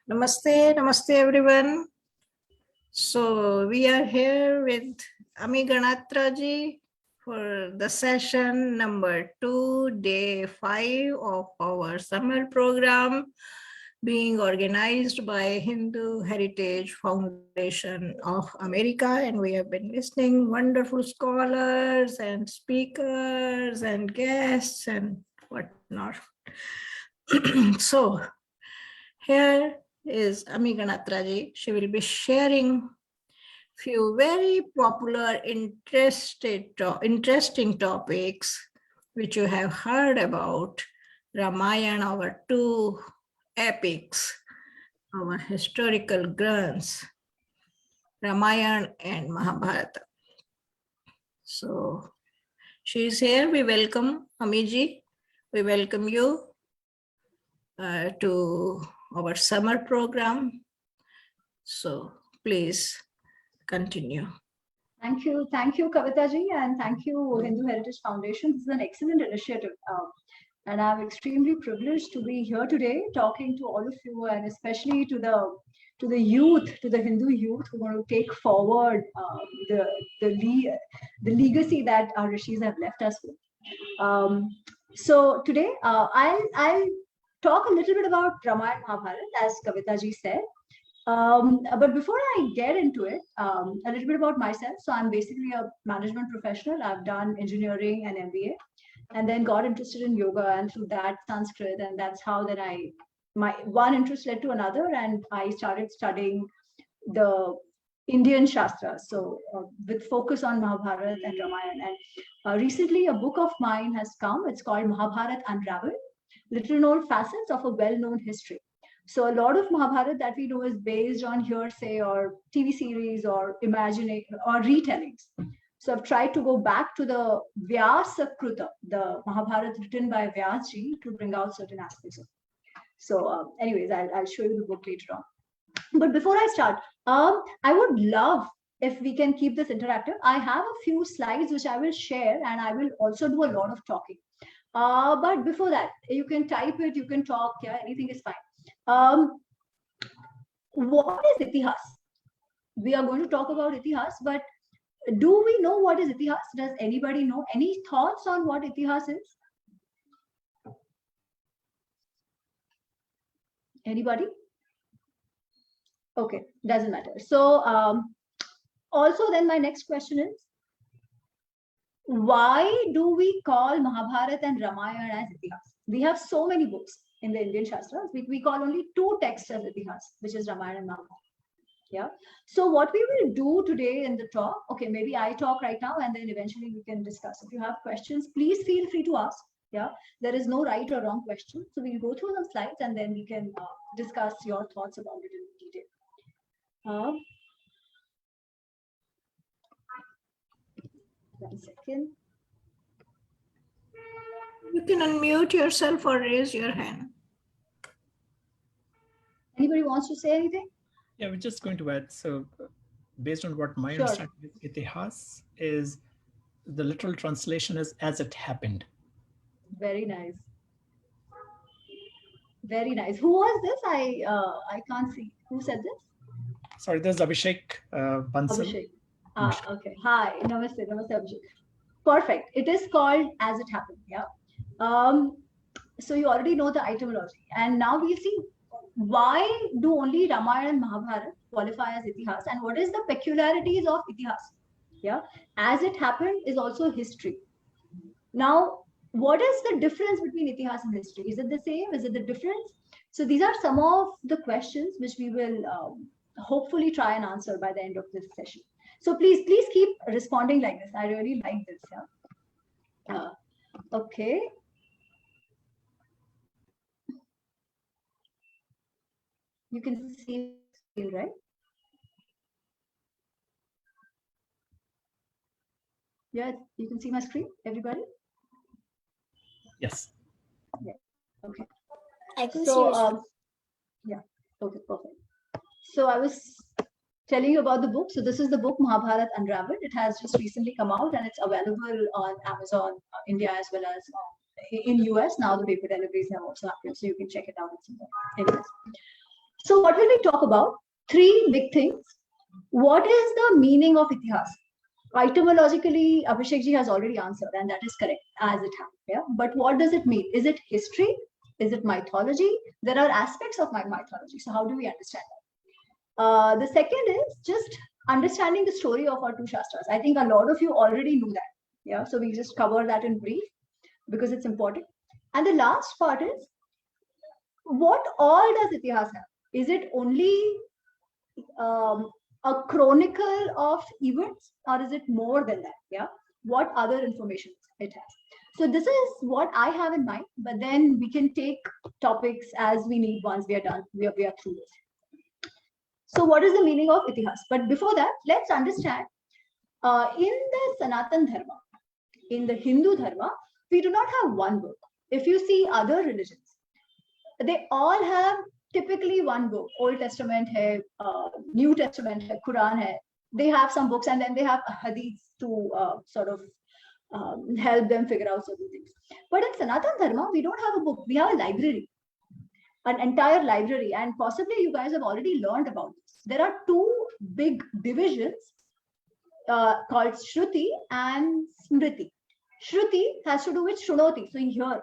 Namaste, namaste everyone. So we are here with Ami Ganatraji for the session number 2, day 5 of our summer program being organized by Hindu Heritage Foundation of America. And we have been listening wonderful scholars and speakers and guests and whatnot. So here is Ami Ganatraji. She will be sharing few very popular, interesting topics which you have heard about. Ramayana, our two epics, our historical grants, Ramayana and Mahabharata. So she is here. We welcome Amiji. We welcome you to our summer program. So please continue. Thank you, Kavitaji, and thank you, Hindu Heritage Foundation. This is an excellent initiative, and I'm extremely privileged to be here today, talking to all of you, and especially to the youth, to the Hindu youth who want to take forward the legacy that our rishis have left us with. So today, I'll talk a little bit about Ramayana Mahabharata, as Kavitaji said. But before I get into it, a little bit about myself. So I'm basically a management professional. I've done engineering and MBA, and then got interested in yoga, and through that Sanskrit, and that's how then my one interest led to another, and I started studying the Indian Shastras, so with focus on Mahabharata and Ramayana. And recently, a book of mine has come. It's called Mahabharata Unraveled: Little Known Facets of a Well-Known History. So a lot of Mahabharata that we know is based on hearsay or TV series or imagining or retellings. So I've tried to go back to the Vyasa Kruta, the Mahabharata written by Vyasji, to bring out certain aspects of it. So anyways, I'll show you the book later on. But before I start, I would love if we can keep this interactive. I have a few slides which I will share, and I will also do a lot of talking. But before that, you can type it, you can talk, yeah, anything is fine. What is Itihas? We are going to talk about Itihas, but do we know what is Itihas? Does anybody know? Any thoughts on what Itihas is? Anybody? Okay, doesn't matter. So also then my next question is, why do we call Mahabharata and Ramayana as Itihas? We have so many books in the Indian Shastras. We call only two texts as Itihas, which is Ramayana and Mahabharata. Yeah. So what we will do today in the talk, okay, maybe I talk right now and then eventually we can discuss. If you have questions, please feel free to ask. Yeah. There is no right or wrong question. So we'll go through some slides and then we can discuss your thoughts about it in detail. 1 second. You can unmute yourself or raise your hand. Anybody wants to say anything? Yeah, we're just going to add. So based on what my understanding is, Itihas is the literal translation is as it happened. Very nice. Very nice. Who was this? I can't see. Who said this? Sorry, this is Abhishek Bansal. Abhishek. Okay. Hi. Namaste. Namaste, Abhishek. Perfect. It is called As It Happened. Yeah. So you already know the etymology. And now we'll see why do only Ramayana and Mahabharata qualify as Itihas, and what is the peculiarities of Itihas? Yeah. As It Happened is also history. Now, what is the difference between Itihas and history? Is it the same? Is it the difference? So these are some of the questions which we will hopefully try and answer by the end of this session. So please keep responding like this. I really like this. Yeah. Okay. You can see it, right? Yeah, you can see my screen, everybody? Yes. Yeah. Okay. I can see. Yeah. Okay, perfect. So I was telling you about the book. So this is the book Mahabharata Unraveled. It has just recently come out and it's available on Amazon India as well as in US. Now the paper deliveries have also happened, so you can check it out. Anyways. So what will we talk about? Three big things. What is the meaning of itihas? Etymologically, Abhishek ji has already answered, and that is correct as it happened. Yeah? But what does it mean? Is it history? Is it mythology? There are aspects of my mythology. So how do we understand that? The second is just understanding the story of our two Shastras. I think a lot of you already knew that. Yeah. So we just cover that in brief because it's important. And the last part is, what all does itihas have? Is it only a chronicle of events, or is it more than that? Yeah. What other information it has? So this is what I have in mind, but then we can take topics as we need once we are done. We are through this. So what is the meaning of itihas? But before that, let's understand in the Sanatan Dharma, in the Hindu Dharma, we do not have one book. If you see other religions, they all have typically one book. Old Testament hai, New Testament hai, Quran hai. They have some books, and then they have hadiths to sort of help them figure out certain things. But in Sanatan Dharma, we don't have a book. We have a library, an entire library, and possibly you guys have already learned about this. There are two big divisions called Shruti and Smriti. Shruti has to do with Shrunoti. So here,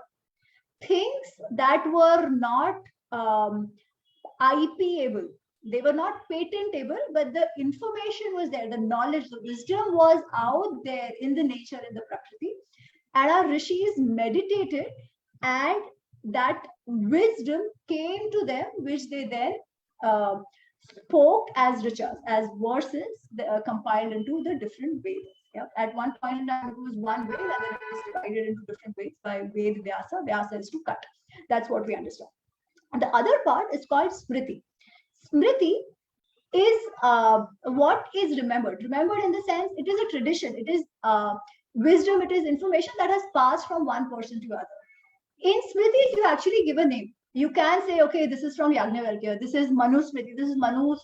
things that were not IP-able, they were not patentable, but the information was there, the knowledge, the wisdom was out there in the nature, in the Prakriti, and our rishis meditated, and that wisdom came to them, which they then spoke as richas, as verses compiled into the different Vedas. Yeah. At one point in time, it was one Veda, and then it was divided into different Vedas by Ved Vyasa. Vyasa is to cut. That's what we understand. And the other part is called Smriti. Smriti is what is remembered. Remembered in the sense, it is a tradition. It is wisdom. It is information that has passed from one person to other. In Smriti, you actually give a name. You can say, okay, this is from Yajnavalkya. This is Manu's Smriti. This is Manu's.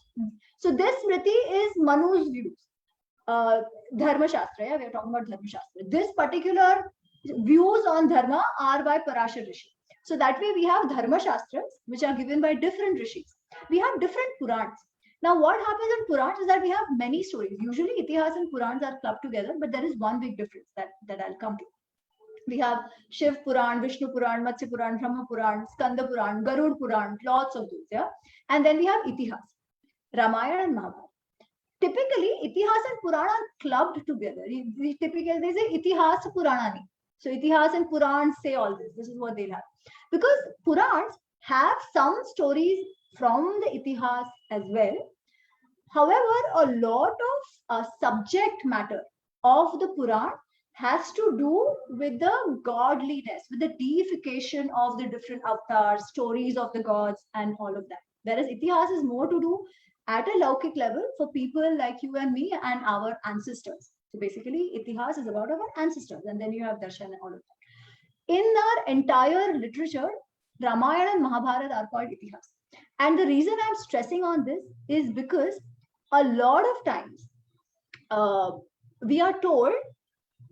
So this Smriti is Manu's views. Dharma Shastra. Yeah, we are talking about Dharma Shastra. This particular views on Dharma are by Parashar Rishi. So that way we have Dharma Shastras, which are given by different rishis. We have different Purans. Now what happens in Purans is that we have many stories. Usually Itihas and Purans are clubbed together, but there is one big difference that I'll come to. We have Shiv Puran, Vishnu Puran, Matsya Puran, Brahma Puran, Skanda Puran, Garud Puran, lots of those. Yeah? And then we have Itihas, Ramayana and Mahabharata. Typically, Itihas and Puran are clubbed together. Typically, they say Itihas Puranani. So Itihas and Purans say all this. This is what they'll have. Because Purans have some stories from the Itihas as well. However, a lot of subject matter of the Puran has to do with the godliness, with the deification of the different avatars, stories of the gods, and all of that. Whereas Itihas is more to do at a Laukik level for people like you and me and our ancestors. So basically, Itihas is about our ancestors, and then you have Darshan and all of that. In our entire literature, Ramayana and Mahabharata are called Itihas. And the reason I'm stressing on this is because a lot of times we are told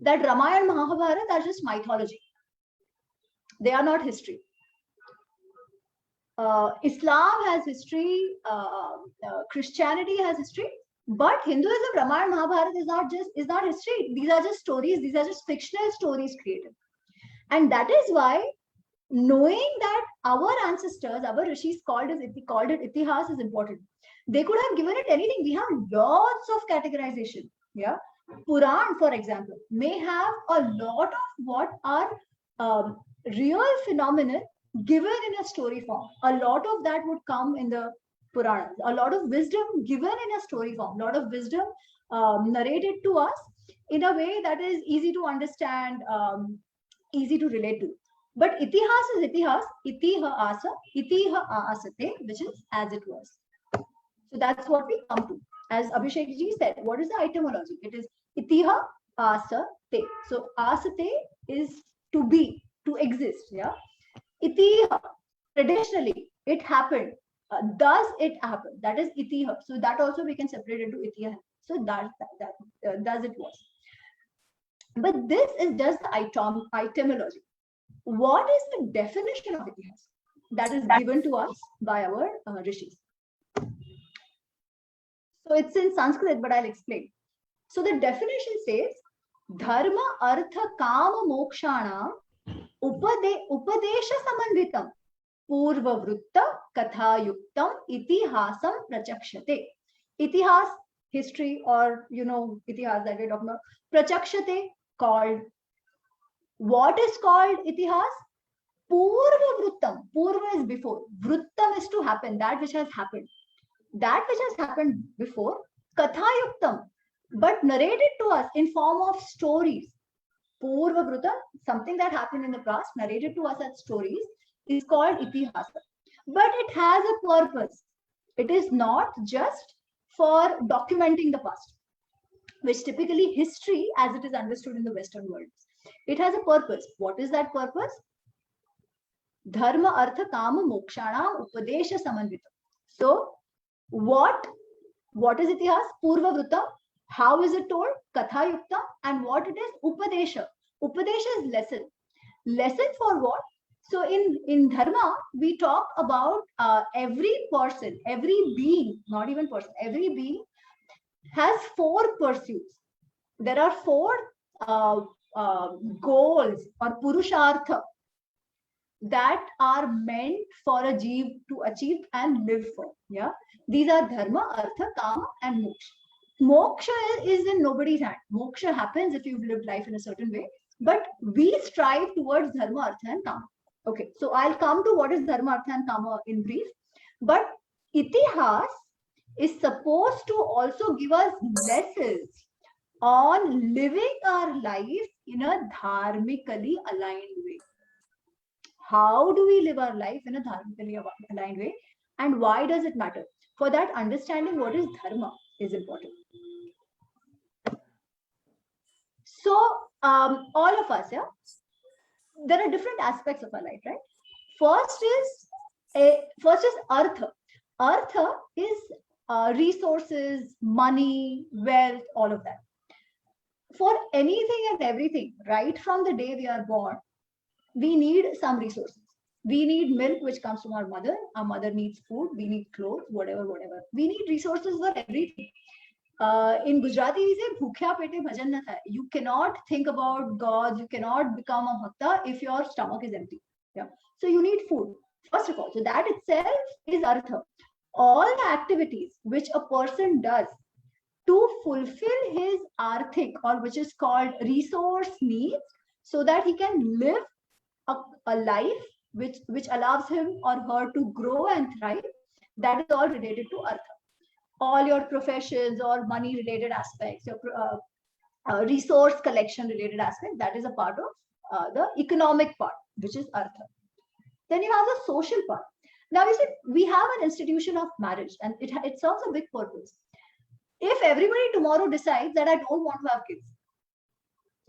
that Ramayana and Mahabharata are just mythology. They are not history. Islam has history, Christianity has history, but Hinduism, Ramayana, Mahabharata is not history. These are just stories. These are just fictional stories created. And that is why knowing that our ancestors, our rishis called it Itihas is important. They could have given it anything. We have lots of categorization. Yeah. Puran, for example, may have a lot of what are real phenomena given in a story form. A lot of that would come in the Puranas. A lot of wisdom given in a story form. A lot of wisdom narrated to us in a way that is easy to understand, easy to relate to. But Itihas is Itihas, Itiha Asa, Itiha Asate, which is as it was. So that's what we come to. As Abhishek ji said, what is the etymology? It is Itiha Asate. So Asate is to be, to exist. Yeah. Itiha, traditionally, it happened. Does it happen? That is Itiha. So that also we can separate into Itiha. So that does it was. But this is just the etymology. What is the definition of Itihas that is given to us by our rishis? So it's in Sanskrit, but I'll explain. So the definition says, dharma, artha, kama, mokshana, upadesha samandhitam, purva vrutta, katha yuktam, itihasam prachakshate. Itihas, history, or itihas that we're talking about. Prachakshate, called. What is called itihas? Purva vruttam. Purva is before. Vruttam is to happen, that which has happened. That which has happened before, katha yuktam, but narrated to us in form of stories. Purva vruttam, something that happened in the past, narrated to us as stories, is called itihasa. But it has a purpose. It is not just for documenting the past, which typically history as it is understood in the Western world. It has a purpose. What is that purpose? Dharma, artha, kama, mokshana, upadesha samanvitam. So, what is itihas? Purva vrutta. How is it told? Katha yukta. And what it is? Upadesha. Upadesha is lesson. Lesson for what? So in dharma, we talk about every person, every being, not even person, every being has 4 pursuits. There are 4 goals or purushartha that are meant for a jeev to achieve and live for. Yeah, these are dharma, artha, kama, and moksha. Moksha is in nobody's hand. Moksha happens if you've lived life in a certain way, but we strive towards dharma, artha, and kama. Okay, so I'll come to what is dharma, artha, and kama in brief. But itihas is supposed to also give us lessons on living our life in a dharmically aligned way. How do we live our life in a dharmically aligned way? And why does it matter? For that, understanding what is dharma is important. So, all of us, there are different aspects of our life, right? First is artha. Artha is resources, money, wealth, all of that. For anything and everything, right from the day we are born, we need some resources. We need milk, which comes from our mother needs food, we need clothes, whatever. We need resources for everything. In Gujarati, we say, bhukya pete bhajan na thai. You cannot think about God, you cannot become a bhakta if your stomach is empty. Yeah. So you need food, first of all. So that itself is artha. All the activities which a person does to fulfill his arthik, or which is called resource needs, so that he can live a life which allows him or her to grow and thrive, that is all related to artha. All your professions or money related aspects, your resource collection related aspects, that is a part of the economic part, which is artha. Then you have the social part. Now you see, we have an institution of marriage, and it serves a big purpose. If everybody tomorrow decides that I don't want to have kids,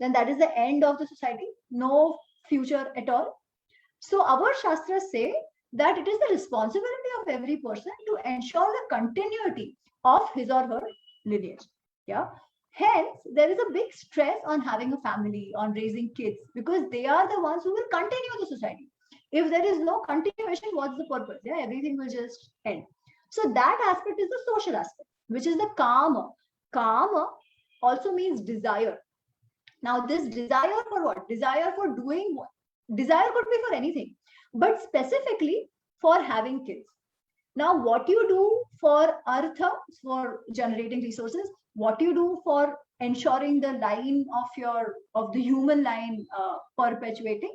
then that is the end of the society, no future at all. So our shastras say that it is the responsibility of every person to ensure the continuity of his or her lineage. Yeah. Hence, there is a big stress on having a family, on raising kids, because they are the ones who will continue the society. If there is no continuation, what's the purpose? Yeah, everything will just end. So that aspect is the social aspect, which is the kama. Kama also means desire. Now, this desire for what? Desire for doing what? Desire could be for anything, but specifically for having kids. Now, what you do for artha, for generating resources, what you do for ensuring the line of the human line perpetuating,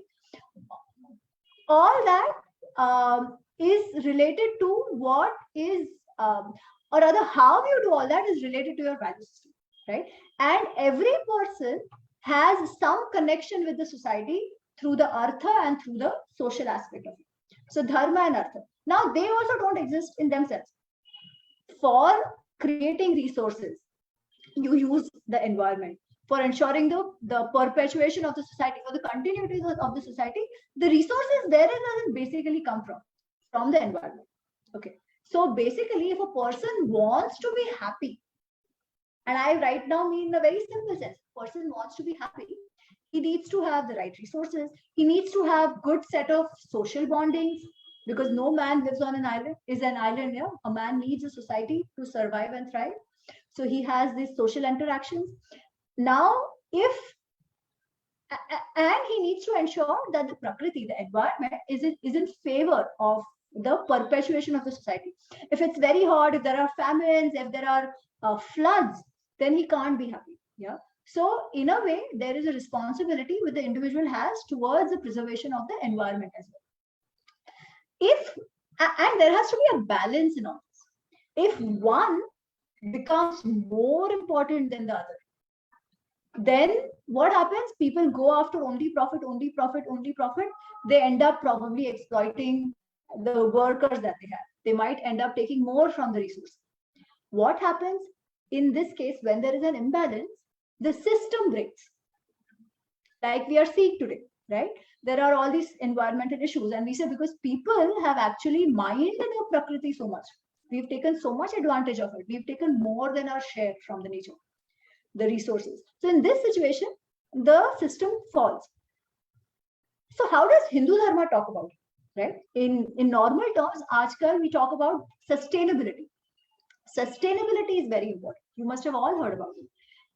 all that is related to what is, or rather, how you do all that is related to your value system, right? And every person has some connection with the society through the artha and through the social aspect of it. So dharma and artha. Now they also don't exist in themselves. For creating resources, you use the environment. For ensuring the perpetuation of the society, for the continuity of the society, the resources therein doesn't basically come from the environment. Okay. So basically, if a person wants to be happy, and I right now mean in a very simple sense, person wants to be happy, he needs to have the right resources. He needs to have good set of social bondings, because no man lives on an island, is an island. Yeah? A man needs a society to survive and thrive. So he has these social interactions. Now, and he needs to ensure that the Prakriti, the environment, is in favor of the perpetuation of the society. If it's very hot, if there are famines, if there are floods, then he can't be happy. Yeah. So in a way, there is a responsibility which the individual has towards the preservation of the environment as well. And there has to be a balance in all this. If one becomes more important than the other, then what happens? People go after only profit, only profit, only profit. They end up probably exploiting the workers that they have. They might end up taking more from the resource. What happens in this case when there is an imbalance? The system breaks, like we are seeing today, right? There are all these environmental issues, and we say because people have actually mined the Prakriti so much. We've taken so much advantage of it. We've taken more than our share from the nature, the resources. So in this situation, the system falls. So how does Hindu Dharma talk about it, right? In normal terms, Ajkal we talk about sustainability. Sustainability is very important. You must have all heard about it.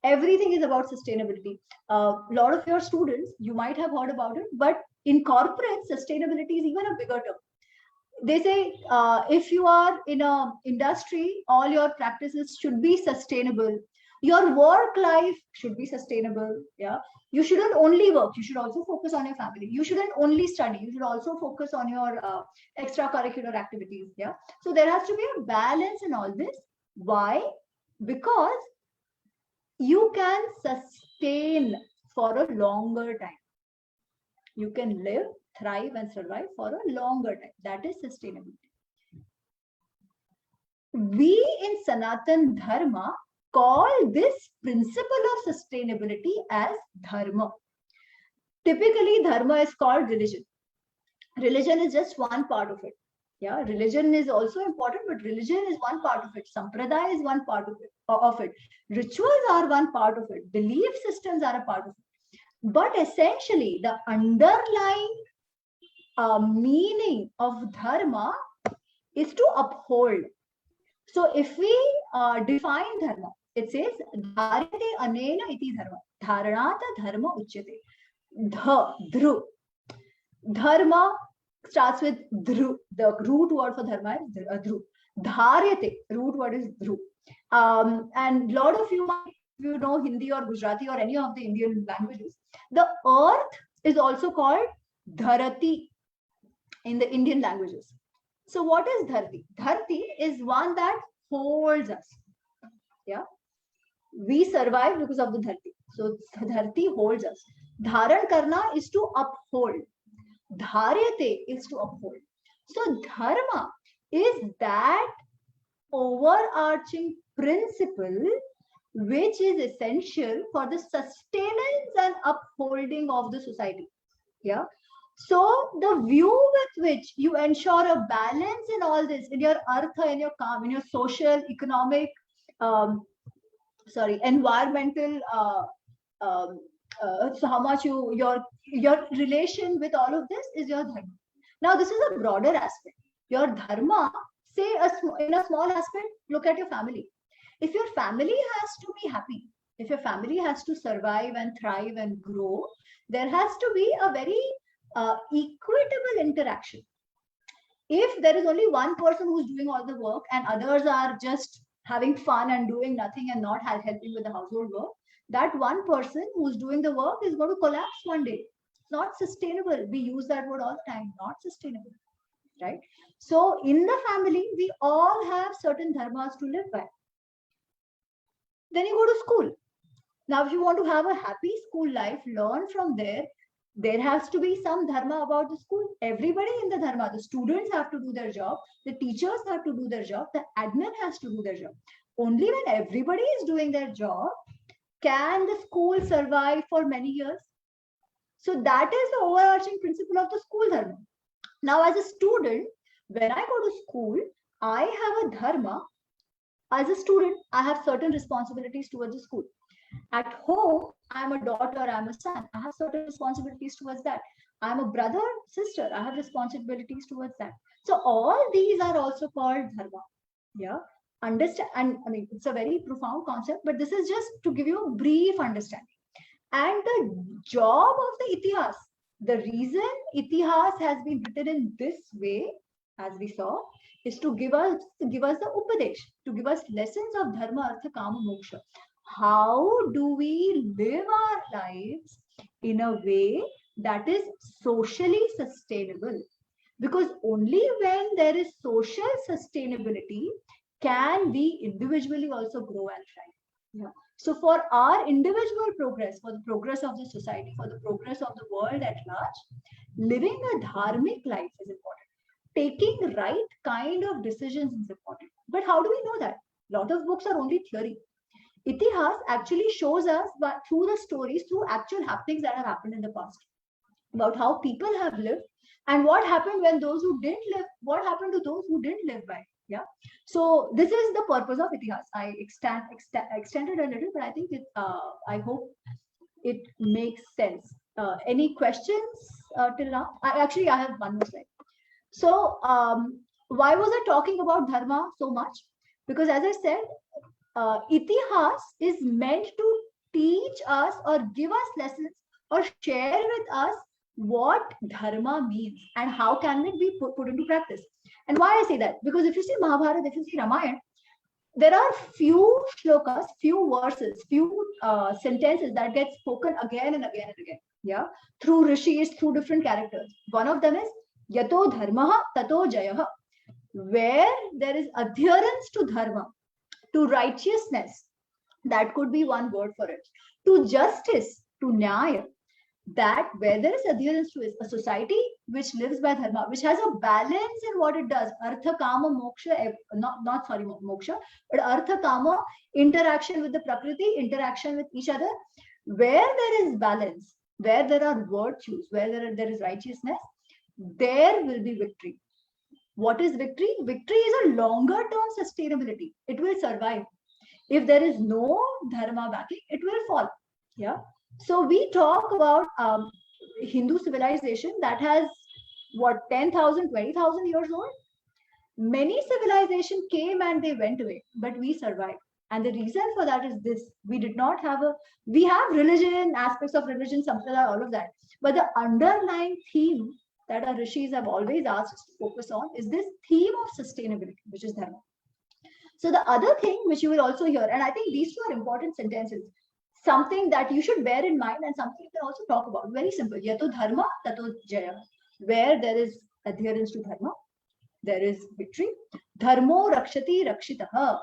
Everything is about sustainability. A lot of your students, you might have heard about it, but in corporate, sustainability is even a bigger term. They say if you are in an industry, all your practices should be sustainable. Your work life should be sustainable. Yeah, you shouldn't only work. You should also focus on your family. You shouldn't only study. You should also focus on your extracurricular activities. Yeah, so there has to be a balance in all this. Why? Because you can sustain for a longer time. You can live, thrive, and survive for a longer time. That is sustainability. We in Sanatan Dharma call this principle of sustainability as dharma. Typically, dharma is called religion. Religion is just one part of it. Yeah, religion is also important, but religion is one part of it. Sampradaya is one part of it. Rituals are one part of it. Belief systems are a part of it. But essentially, the underlying meaning of dharma is to uphold. So if we define dharma, it says dharate anena iti dharma. Dharanata dharma uchyate. Dhru. Dharma starts with dhru. The root word for dharma is dhru. Dharyate, root word is dhru. And a lot of you might, you know Hindi or Gujarati or any of the Indian languages, the earth is also called dharati in the Indian languages. So what is dharti? Dharti is one that holds us. Yeah, we survive because of the dharti. So dharti holds us. Dharan karna is to uphold. Dharyate is to uphold. So dharma is that overarching principle which is essential for the sustenance and upholding of the society. Yeah. So the view with which you ensure a balance in all this, in your artha, in your karma, in your social, economic, environmental, so how much your relation with all of this is your dharma. Now this is a broader aspect. Your dharma, say in a small aspect, look at your family. If your family has to be happy, if your family has to survive and thrive and grow, there has to be a very equitable interaction. If there is only one person who's doing all the work and others are just having fun and doing nothing and not helping with the household work, that one person who's doing the work is going to collapse one day. It's not sustainable. We use that word all the time, not sustainable, right? So in the family, we all have certain dharmas to live by. Then you go to school. Now, if you want to have a happy school life, learn from there. There has to be some dharma about the school. Everybody in the dharma, the students have to do their job. The teachers have to do their job. The admin has to do their job. Only when everybody is doing their job can the school survive for many years. So that is the overarching principle of the school dharma. Now, as a student, when I go to school, I have a dharma. As a student, I have certain responsibilities towards the school. At home, I'm a daughter, I'm a son. I have certain responsibilities towards that. I'm a brother, sister. I have responsibilities towards that. So all these are also called dharma. Yeah. understand, and I mean, it's a very profound concept, but this is just to give you a brief understanding. And the job of the Itihas, the reason Itihas has been written in this way, as we saw, is to give us the Upadesh, to give us lessons of Dharma, Artha, Kama, Moksha. How do we live our lives in a way that is socially sustainable? Because only when there is social sustainability can we individually also grow and thrive. Yeah. So for our individual progress, for the progress of the society, for the progress of the world at large, living a dharmic life is important. Taking right kind of decisions is important. But how do we know that? A lot of books are only theory. Itihas actually shows us through the stories, through actual happenings that have happened in the past, about how people have lived and what happened when those who didn't live, what happened to those who didn't live by. Yeah. So this is the purpose of Itihas. I extended a little, but I think I hope it makes sense. Any questions till now? I have one more slide. So why was I talking about Dharma so much? Because as I said, Itihas is meant to teach us or give us lessons or share with us what Dharma means and how can it be put into practice. And why I say that? Because if you see Mahabharata, if you see Ramayana, there are few shlokas, few verses, few sentences that get spoken again and again and again. Yeah, through rishis, through different characters. One of them is Yato Dharmaha Tato Jayaha, where there is adherence to Dharma, to righteousness. That could be one word for it. To justice, to nyaya. That where there is adherence to a society which lives by dharma, which has a balance in what it does, artha, kama, moksha, moksha, but artha, kama, interaction with the prakriti, interaction with each other, where there is balance, where there are virtues, where there is righteousness, there will be victory. What is victory? Victory is a longer term sustainability. It will survive. If there is no dharma backing, it will fall. Yeah. So we talk about Hindu civilization that has what, 10,000, 20,000 years old. Many civilizations came and they went away, but we survived. And the reason for that is this: we did not have we have religion, aspects of religion, sampradaya, all of that. But the underlying theme that our rishis have always asked us to focus on is this theme of sustainability, which is dharma. So the other thing which you will also hear, and I think these two are important sentences, something that you should bear in mind and something you can also talk about. Very simple. Yato dharma, tato jaya. Where there is adherence to dharma, there is victory. Dharmo rakshati rakshitaha.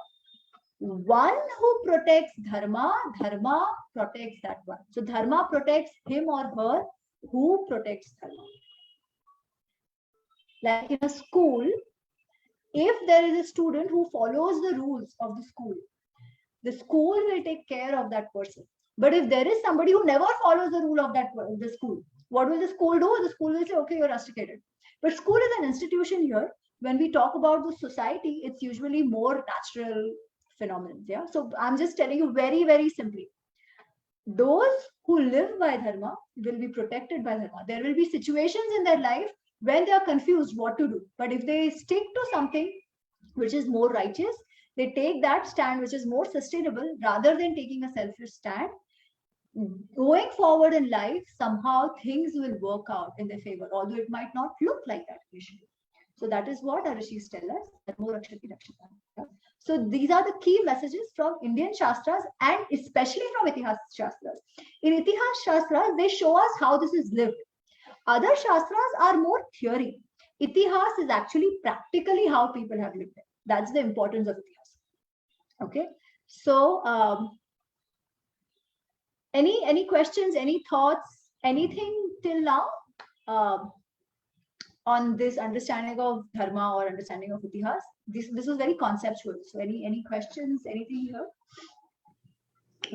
One who protects dharma, dharma protects that one. So dharma protects him or her who protects dharma. Like in a school, if there is a student who follows the rules of the school will take care of that person. But if there is somebody who never follows the rule of the school, what will the school do? The school will say, okay, you're rusticated. But school is an institution here. When we talk about the society, it's usually more natural phenomenon. Yeah. So I'm just telling you very, very simply. Those who live by dharma will be protected by dharma. There will be situations in their life when they are confused what to do. But if they stick to something which is more righteous, they take that stand which is more sustainable rather than taking a selfish stand. Going forward in life, somehow things will work out in their favor, although it might not look like that initially. So that is what our rishis tell us. So these are the key messages from Indian Shastras and especially from Itihas Shastras. In Itihas Shastras, they show us how this is lived. Other Shastras are more theory. Itihas is actually practically how people have lived it. That's the importance of Itihas. Okay. So any questions, any thoughts, anything till now on this understanding of dharma or understanding of Itihas? This was very conceptual. So any questions, anything here?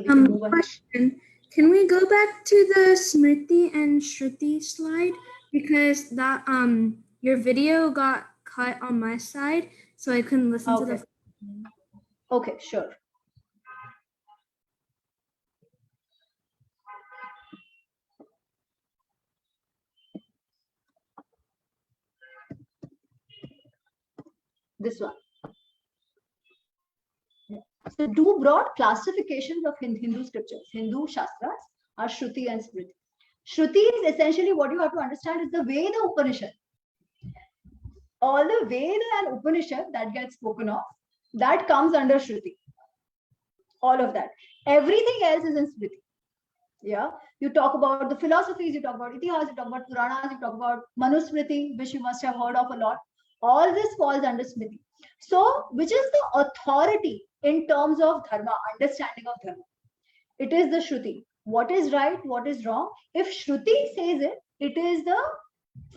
Question. Can we go back to the Smriti and Shruti slide? Because that your video got cut on my side, so I couldn't listen to the. Okay, sure. This one. the two broad classifications of Hindu scriptures, Hindu Shastras, are Shruti and Smriti. Shruti is essentially, what you have to understand is the Veda Upanishad. All the Veda and Upanishad that gets spoken of, that comes under Shruti. All of that. Everything else is in Smriti. Yeah, you talk about the philosophies, you talk about Itihas, you talk about Puranas, you talk about Manusmriti, which you must have heard of a lot. All this falls under Smriti. So, which is the authority in terms of dharma, understanding of dharma? It is the Shruti. What is right, what is wrong? If Shruti says it, it is the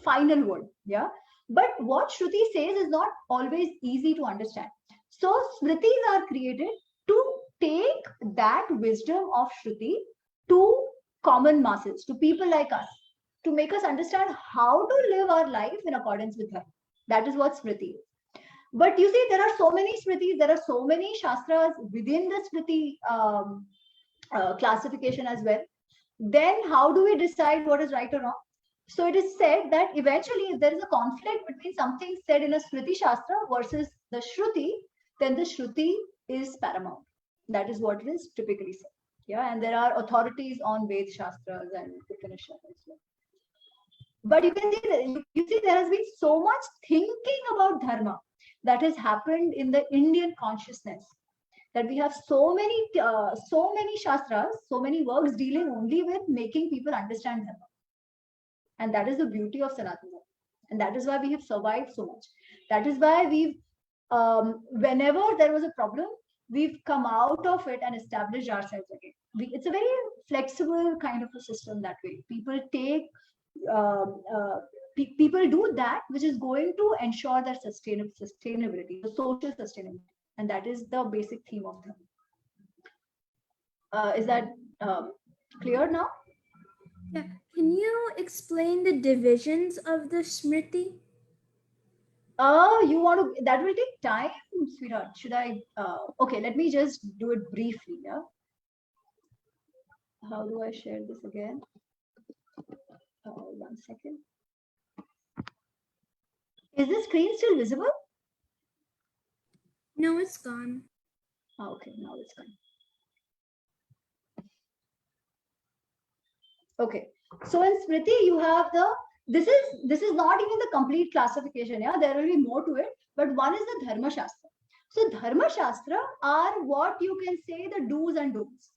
final word. Yeah. But what Shruti says is not always easy to understand. So, Smritis are created to take that wisdom of Shruti to common masses, to people like us, to make us understand how to live our life in accordance with her. That is what Smriti is. But you see, there are so many Smritis, there are so many Shastras within the Smriti classification as well. Then how do we decide what is right or wrong? So it is said that eventually, if there is a conflict between something said in a Smriti Shastra versus the Shruti, then the Shruti is paramount. That is what it is typically said. Yeah, and there are authorities on Ved Shastras and Upanishad as well. But you can see that you see there has been so much thinking about dharma that has happened in the Indian consciousness, that we have so many shastras, so many works dealing only with making people understand dharma. And that is the beauty of Sanatana. And that is why we have survived so much. That is why we've, whenever there was a problem, we've come out of it and established ourselves again. It's a very flexible kind of a system that way. People take, people do that which is going to ensure their sustainability, the social sustainability. And that is the basic theme of them. Is that clear now? Yeah. Can you explain the divisions of the Smriti? You want to, that will take time, sweetheart. Should I, okay, let me just do it briefly. Yeah. How do I share this again? 1 second. Is the screen still visible? No, it's gone. Okay, now it's gone. Okay, so in Smriti, you have the, this is not even the complete classification. Yeah, there will be more to it, but one is the Dharma Shastra. So Dharma Shastra are what you can say the do's and don'ts.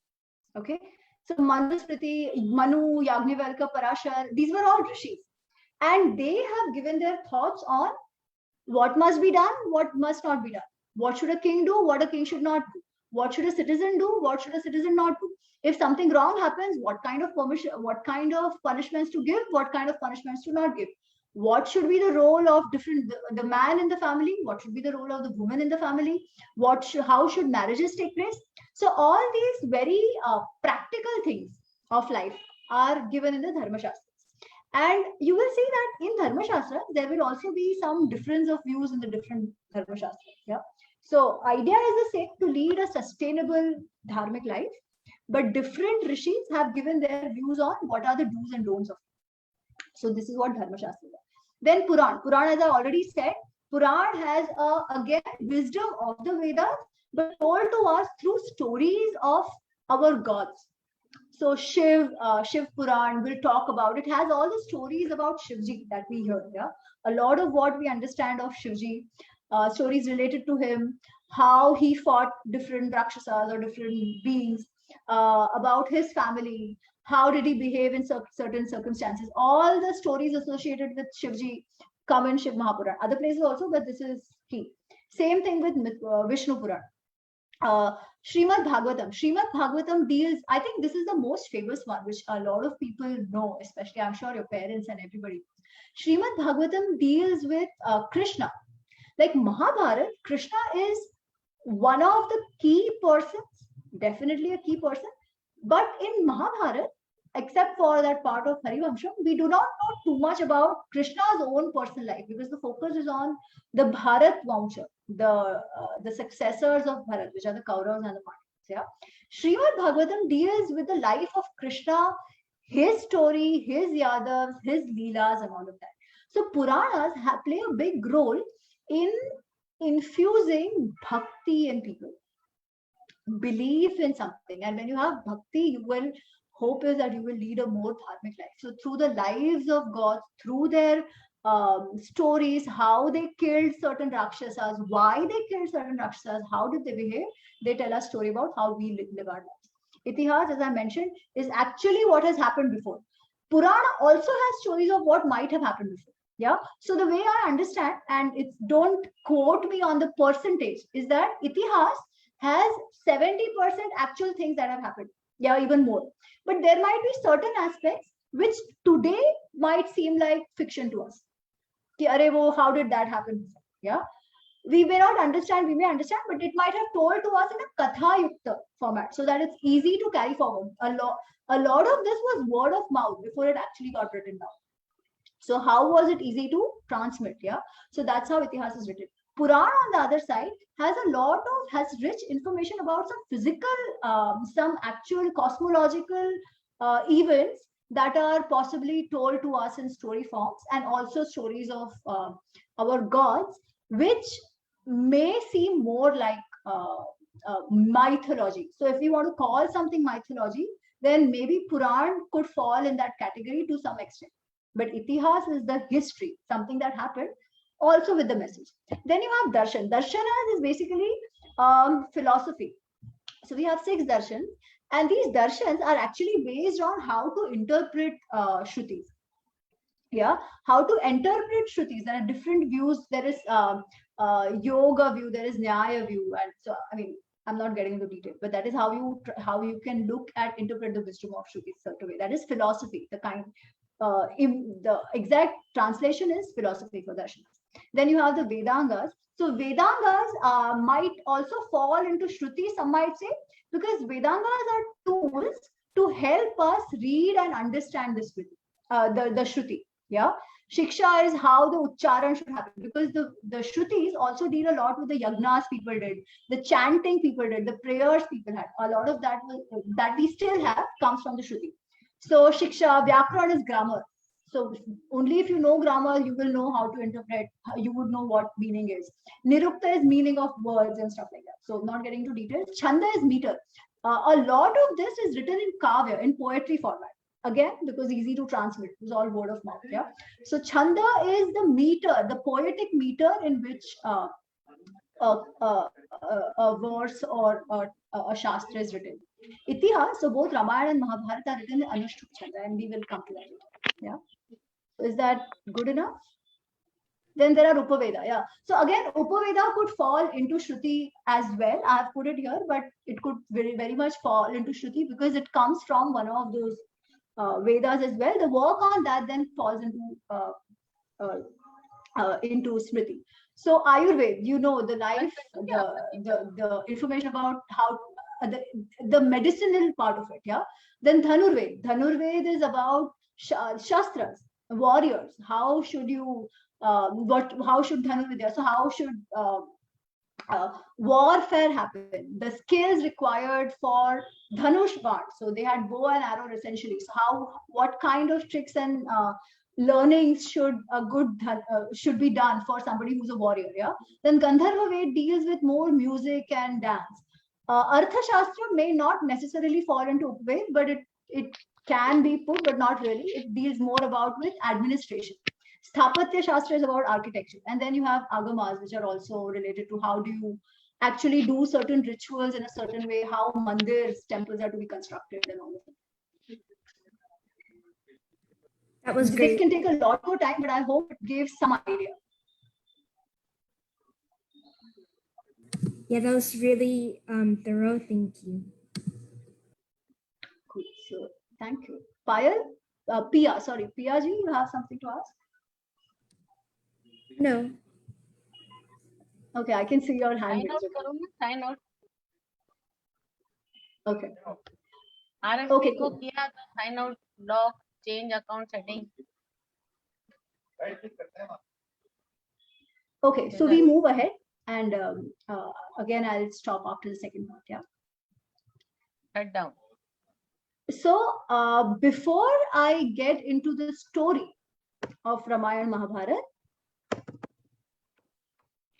Okay, so Manusmriti, Manu, Yagnavalkya, Parashar, these were all rishis, and they have given their thoughts on what must be done, what must not be done. What should a king do, what a king should not do. What should a citizen do, what should a citizen not do. If something wrong happens, what kind of permission, what kind of punishments to give, what kind of punishments to not give. What should be the role of the man in the family, what should be the role of the woman in the family, how should marriages take place. So all these very practical things of life are given in the Dharma Shastras. And you will see that in Dharma Shastra, there will also be some difference of views in the different Dharma Shastras. Yeah. So idea is the same, to lead a sustainable dharmic life, but different rishis have given their views on what are the do's and don'ts of it. So this is what Dharma Shastra is. Then Puran. Puran, as I already said, Puran has again wisdom of the Vedas, but told to us through stories of our gods. So Shiv Puran will talk about, it has all the stories about Shivji that we hear. Yeah, a lot of what we understand of Shivji, stories related to him, how he fought different Rakshasas or different beings, about his family, how did he behave in certain circumstances. All the stories associated with Shivji come in Shiv Mahapuran. Other places also, but this is key. Same thing with Vishnu Puran. Srimad Bhagavatam. Srimad Bhagavatam deals, I think this is the most famous one, which a lot of people know, especially I'm sure your parents and everybody. Srimad Bhagavatam deals with Krishna. Like Mahabharata, Krishna is one of the key persons, definitely a key person. But in Mahabharata, except for that part of Harivamsha, we do not know too much about Krishna's own personal life, because the focus is on the Bharat Vamsha, the successors of Bharat, which are the Kauravas and the Pandavas. Yeah, Srimad Bhagavatam deals with the life of Krishna, his story, his Yadavs, his Leelas, and all of that. So Puranas play a big role in infusing bhakti in people. belief in something. And when you have bhakti, you will hope is that you will lead a more dharmic life. So through the lives of God, through their stories, how they killed certain rakshasas, why they killed certain rakshasas, how did they behave, they tell us story about how we live our lives. Itihas, as I mentioned, is actually what has happened before. Purana also has stories of what might have happened before. Yeah. So the way I understand, and it's don't quote me on the percentage, is that Itihas has 70% actual things that have happened. Yeah, even more. But there might be certain aspects which today might seem like fiction to us. Ki, "Arey wo, how did that happen?" Yeah. We may not understand, we may understand, but it might have told to us in a katha yukta format so that it's easy to carry forward. A lot of this was word of mouth before it actually got written down. So how was it easy to transmit? Yeah. So that's how Itihas is written. Purana, on the other side, has rich information about some physical, some actual cosmological events that are possibly told to us in story forms, and also stories of our gods, which may seem more like mythology. So if we want to call something mythology, then maybe Puran could fall in that category to some extent. But Itihas is the history, something that happened, also with the message. Then you have Darshan. Darshanas is basically philosophy. So we have 6 darshans, and these darshans are actually based on how to interpret Shrutis. Yeah, how to interpret Shrutis. There are different views. There is yoga view, there is Nyaya view, and so I mean, I'm not getting into detail, but that is how you can look at interpret the wisdom of Shrutis certain way. That is philosophy. The exact translation is philosophy for darshanas. Then you have the Vedangas. So Vedangas might also fall into Shruti, some might say, because Vedangas are tools to help us read and understand this the Shruti. Yeah. Shiksha is how the Uchcharan should happen, because the Shrutis also deal a lot with the yagnas people did, the chanting people did, the prayers people had. A lot of that that we still have comes from the Shruti. So Shiksha, Vyakaran is grammar. So only if you know grammar, you will know how to interpret, you would know what meaning is. Nirukta is meaning of words and stuff like that. So not getting into details. Chanda is meter. A lot of this is written in kavya, in poetry format. Again, because easy to transmit. It's all word of mouth. Yeah. So Chanda is the meter, the poetic meter in which a verse or a shastra is written. Itihas, so both Ramayana and Mahabharata are written in Anushtup Chanda, and we will come to that later. Yeah. Is that good enough? Then there are Upaveda. Yeah. So again, Upaveda could fall into Shruti as well. I have put it here, but it could very, very much fall into Shruti because it comes from one of those Vedas as well. The work on that then falls into Smriti. So Ayurveda, you know, the life, the information about how the medicinal part of it. Yeah. Then Dhanurved. Dhanurved is about shastras, warriors. How should you how should Dhanurvidya? So how should warfare happen? The skills required for Dhanush Bhat. So they had bow and arrow essentially. So what kind of tricks and learnings should should be done for somebody who's a warrior? Yeah. Then Gandharva Ved deals with more music and dance. Artha Shastra may not necessarily fall into Upved, but it can be put, but not really. It deals more about with administration. Sthapatya Shastra is about architecture. And then you have Agamas, which are also related to how do you actually do certain rituals in a certain way, how mandirs, temples are to be constructed and all of that. That was great. This can take a lot more time, but I hope it gave some idea. Yeah, that was really thorough. Thank you. Cool. So thank you. Payal, Pia, sorry, Pia ji, you have something to ask? No. Okay, I can see your hand. Sign out. Okay. RFP Okay, को cool. किया था, sign out, lock, change account setting. Okay, so we move ahead, and again I'll stop after the second part. Yeah. Shut down. So before I get into the story of Ramayana Mahabharata,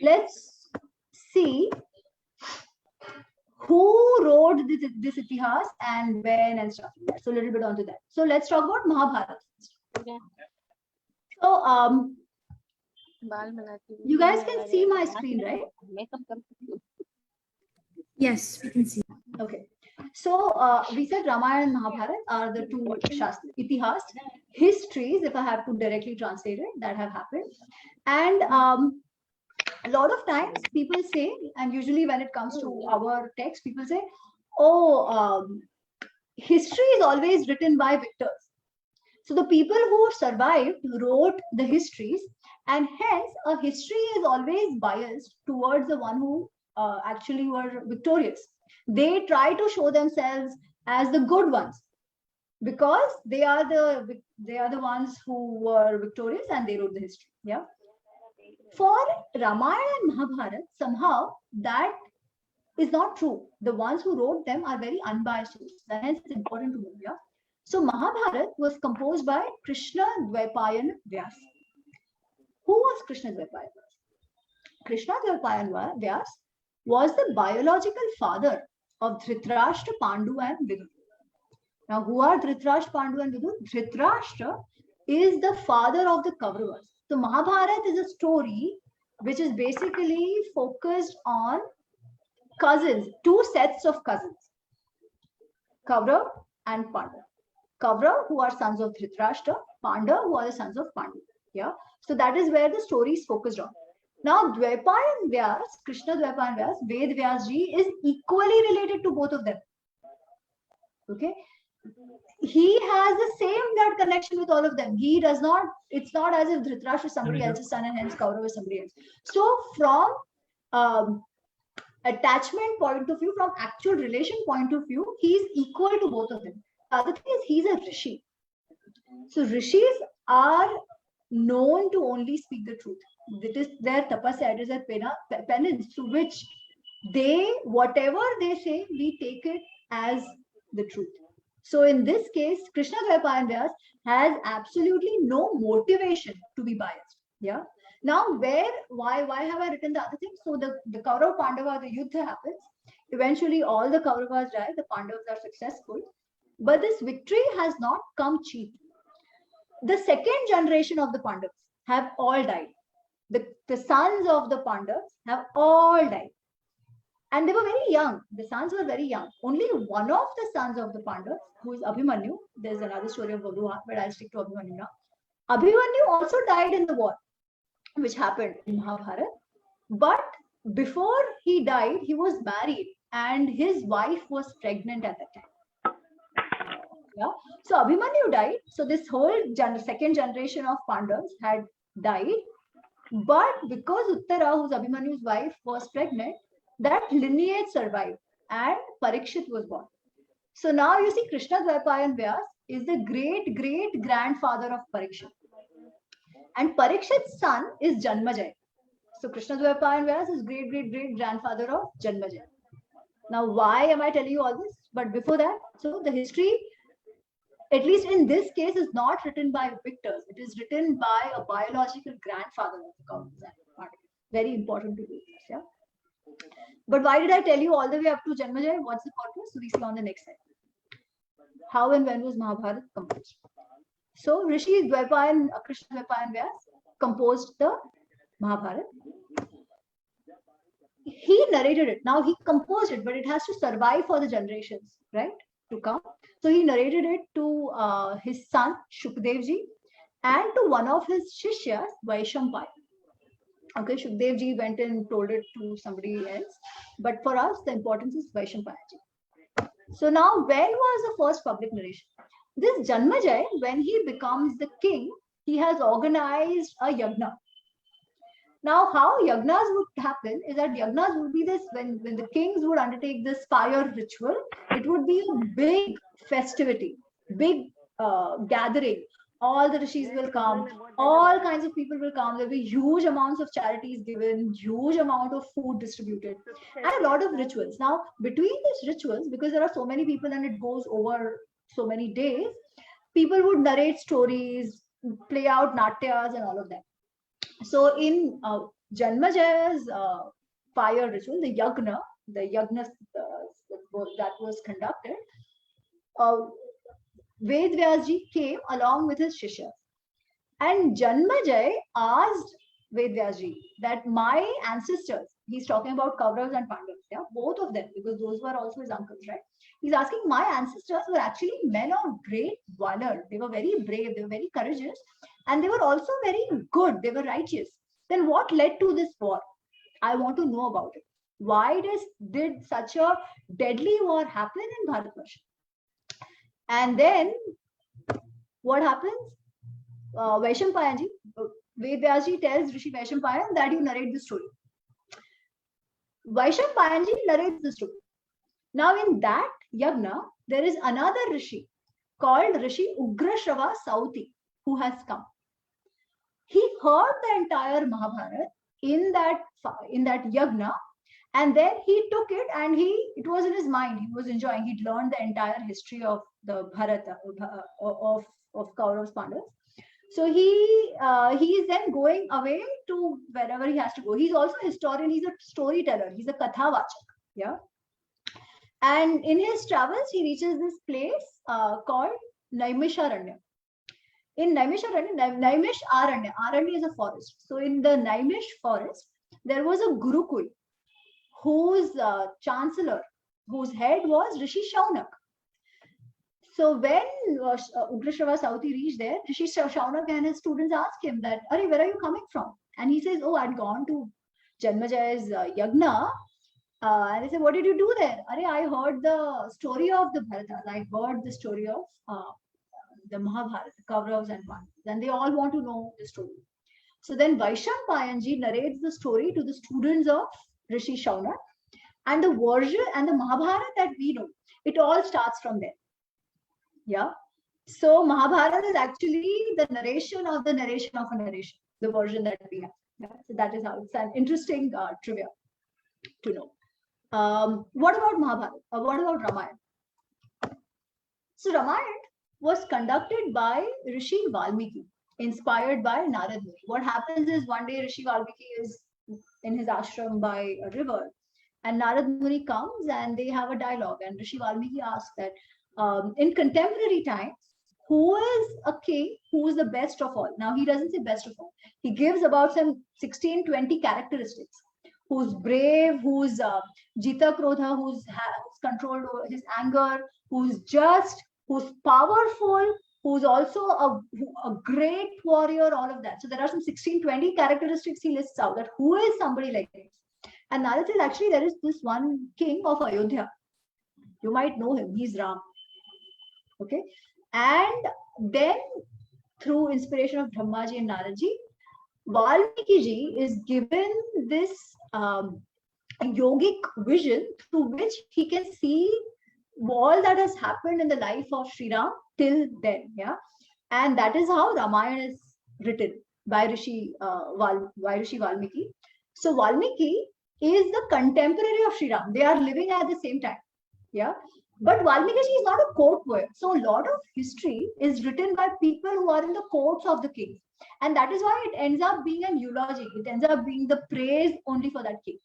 let's see who wrote this itihas and when and stuff like that. So a little bit onto that. So let's talk about Mahabharata. Okay. So बाल बनाती हूँ, you guys can अरे see my यहाँ screen, से right? makeup करती हूँ। Yes, we can see. Okay. So we said Ramayana and Mahabharata are the two Shastra, Itihas, histories, if I have to directly translate it, that have happened. And a lot of times people say, and usually when it comes to our text, people say, oh, history is always written by victors. So the people who survived wrote the histories, and hence a history is always biased towards the one who actually were victorious. They try to show themselves as the good ones because they are the ones who were victorious and they wrote the history. Yeah. For Ramayana and Mahabharata, somehow that is not true. The ones who wrote them are very unbiased. And hence it's important to know. Yeah. So Mahabharata was composed by Krishna Dvaipayan Vyas. Who was Krishna Dvaipayan Vyas? Krishna Dvaipayan Vyas was the biological father of Dhritarashtra, Pandu and Vidur. Now, who are Dhritarashtra, Pandu and Vidur? Dhritarashtra is the father of the Kauravas. So Mahabharata is a story which is basically focused on cousins, two sets of cousins, Kaurav and Pandav. Kaurav, who are sons of Dhritarashtra, Pandav, who are the sons of Pandu. Yeah. So that is where the story is focused on. Now, Dvaipayan Vyas, Krishna Dvaipayan Vyas, Ved Vyas ji is equally related to both of them. Okay. He has the same blood connection with all of them. He does not, it's not as if Dhritarashtra is somebody else's son and hence Kaurav is somebody else. So from attachment point of view, from actual relation point of view, he is equal to both of them. The other thing is he's a Rishi. So Rishis are known to only speak the truth. It is their tapasya, it is their penance through which they, whatever they say, we take it as the truth. So in this case, Krishna Dvaipayan Vyas has absolutely no motivation to be biased. Yeah. Now, why have I written the other thing? So the Kaurav Pandava, the Yuddha happens. Eventually, all the Kauravas die. The Pandavas are successful. But this victory has not come cheap. The second generation of the Pandavas have all died. The sons of the Pandavas have all died. And they were very young. The sons were very young. Only one of the sons of the Pandavas, who is Abhimanyu, there's another story of Varuha, but I'll stick to Abhimanyu now. Abhimanyu also died in the war, which happened in Mahabharata. But before he died, he was married and his wife was pregnant at that time. Yeah. So Abhimanyu died. So this whole second generation of Pandavas had died. But because Uttara, who's Abhimanyu's wife, was pregnant, that lineage survived and Parikshit was born. So now you see Krishna Dvaipayan Vyas is the great grandfather of Parikshit. And Parikshit's son is Janmajaya. So Krishna Dvaipayan Vyas is great grandfather of Janmajaya. Now why am I telling you all this? But before that, so the history, at least in this case, is not written by victors. It is written by a biological grandfather of the Kauravas. Very important to do this. Yeah. But why did I tell you all the way up to Janmajaya? What's the purpose? So we see on the next slide. How and when was Mahabharata composed? So Rishi Dvaipayan, Krishna Dvaipayan Vyas composed the Mahabharata. He narrated it. Now he composed it, but it has to survive for the generations, right? To come. So he narrated it to his son Shukdevji and to one of his Shishyas, Vaishampaya. Okay, Shukdevji went and told it to somebody else. But for us, the importance is Vaishampaya. So now, when was the first public narration? This Janmajaya, when he becomes the king, he has organized a yagna. Now, how yagnas would happen is that yagnas would be this, when the kings would undertake this fire ritual, it would be a big festivity, big gathering. All the rishis will come, all kinds of people will come, there'll be huge amounts of charities given, huge amount of food distributed, and a lot of rituals. Now, between these rituals, because there are so many people and it goes over so many days, people would narrate stories, play out natyas and all of that. So in Janmajaya's fire ritual, the yagna, the yagna that was conducted, Ved Vyasji came along with his Shishya. And Janmajay asked Ved Vyasji that my ancestors, he's talking about Kauravas and Pandavas, yeah, both of them, because those were also his uncles, right? He's asking, my ancestors were actually men of great valor. They were very brave, they were very courageous, and they were also very good, they were righteous. Then what led to this war? I want to know about it. Why did such a deadly war happen in Bharatvarsha? And then what happens? Vaishampayanji, Ved Vyasji tells Rishi Vaishampayan that you narrate the story. Vaishampayanji narrates the story. Now in that yagna, there is another Rishi called Rishi Ugrashrava Sauti who has come. He heard the entire Mahabharata in that yagna, and then he took it and it was in his mind. He was enjoying. He'd learned the entire history of the Bharata of Kauravas Pandavas. So he is then going away to wherever he has to go. He's also a historian. He's a storyteller. He's a kathavachak. Yeah. And in his travels, he reaches this place called Naimisharanya. In Naimisharanya, Naimish Aranya. Aranya is a forest. So in the Naimish forest, there was a Gurukul whose chancellor, whose head was Rishi Shaunak. So when Ugrashrava Sauti reached there, Rishi Shaunak and his students asked him that, "Arey, where are you coming from?" And he says, "Oh, I'd gone to Janmajay's yagna." And they said, "What did you do there?" "Arey, I heard the story of the Bharatas. I heard the story of the Mahabharata, Kauravas and Pandavas. And they all want to know the story." So then Vaishampayanji narrates the story to the students of Rishi Shaunak. And the version and the Mahabharata that we know, it all starts from there. Yeah. So Mahabharata is actually the narration of a narration, the version that we have. Yeah? So that is how it's an interesting trivia to know. What about Mahabharata? What about Ramayana? So Ramayana was conducted by Rishi Valmiki, inspired by Narad Muni. What happens is one day Rishi Valmiki is in his ashram by a river, and Narad Muni comes and they have a dialogue. And Rishi Valmiki asks that in contemporary times, who is a king who is the best of all? Now, he doesn't say best of all. He gives about some 16-20 characteristics. Who's brave, who's Jita Krodha, who's controlled over his anger, who's just, who's powerful, who's also a great warrior, all of that. So there are some 16-20 characteristics he lists out, that who is somebody like this. And Narad says, actually, there is this one king of Ayodhya. You might know him. He's Ram. Okay. And then through inspiration of Brahmaji and Naradji, Valmiki ji is given this yogic vision through which he can see all that has happened in the life of Sri Ram till then. Yeah. And that is how Ramayana is written by Rishi Valmiki. So Valmiki is the contemporary of Sri Ram. They are living at the same time. Yeah. But Valmiki is not a court poet. So a lot of history is written by people who are in the courts of the king. And that is why it ends up being an eulogy. It ends up being the praise only for that king.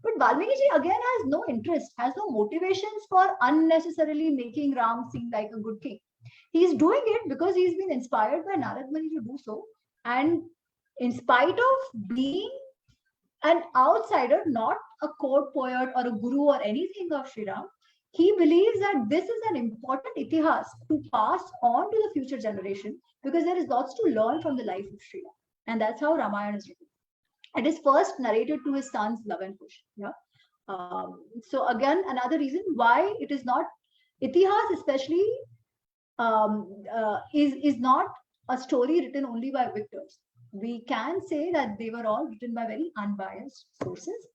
But Valmiki again has no interest, has no motivations for unnecessarily making Ram seem like a good king. He's doing it because he's been inspired by Narad Muni to do so. And in spite of being an outsider, not a court poet or a guru or anything of Sri Ram, he believes that this is an important itihas to pass on to the future generation, because there is lots to learn from the life of Sri Ram. And that's how Ramayana is written. It is first narrated to his sons Lava and Kush. Yeah. So again, another reason why it is not itihas, especially is not a story written only by victors. We can say that they were all written by very unbiased sources.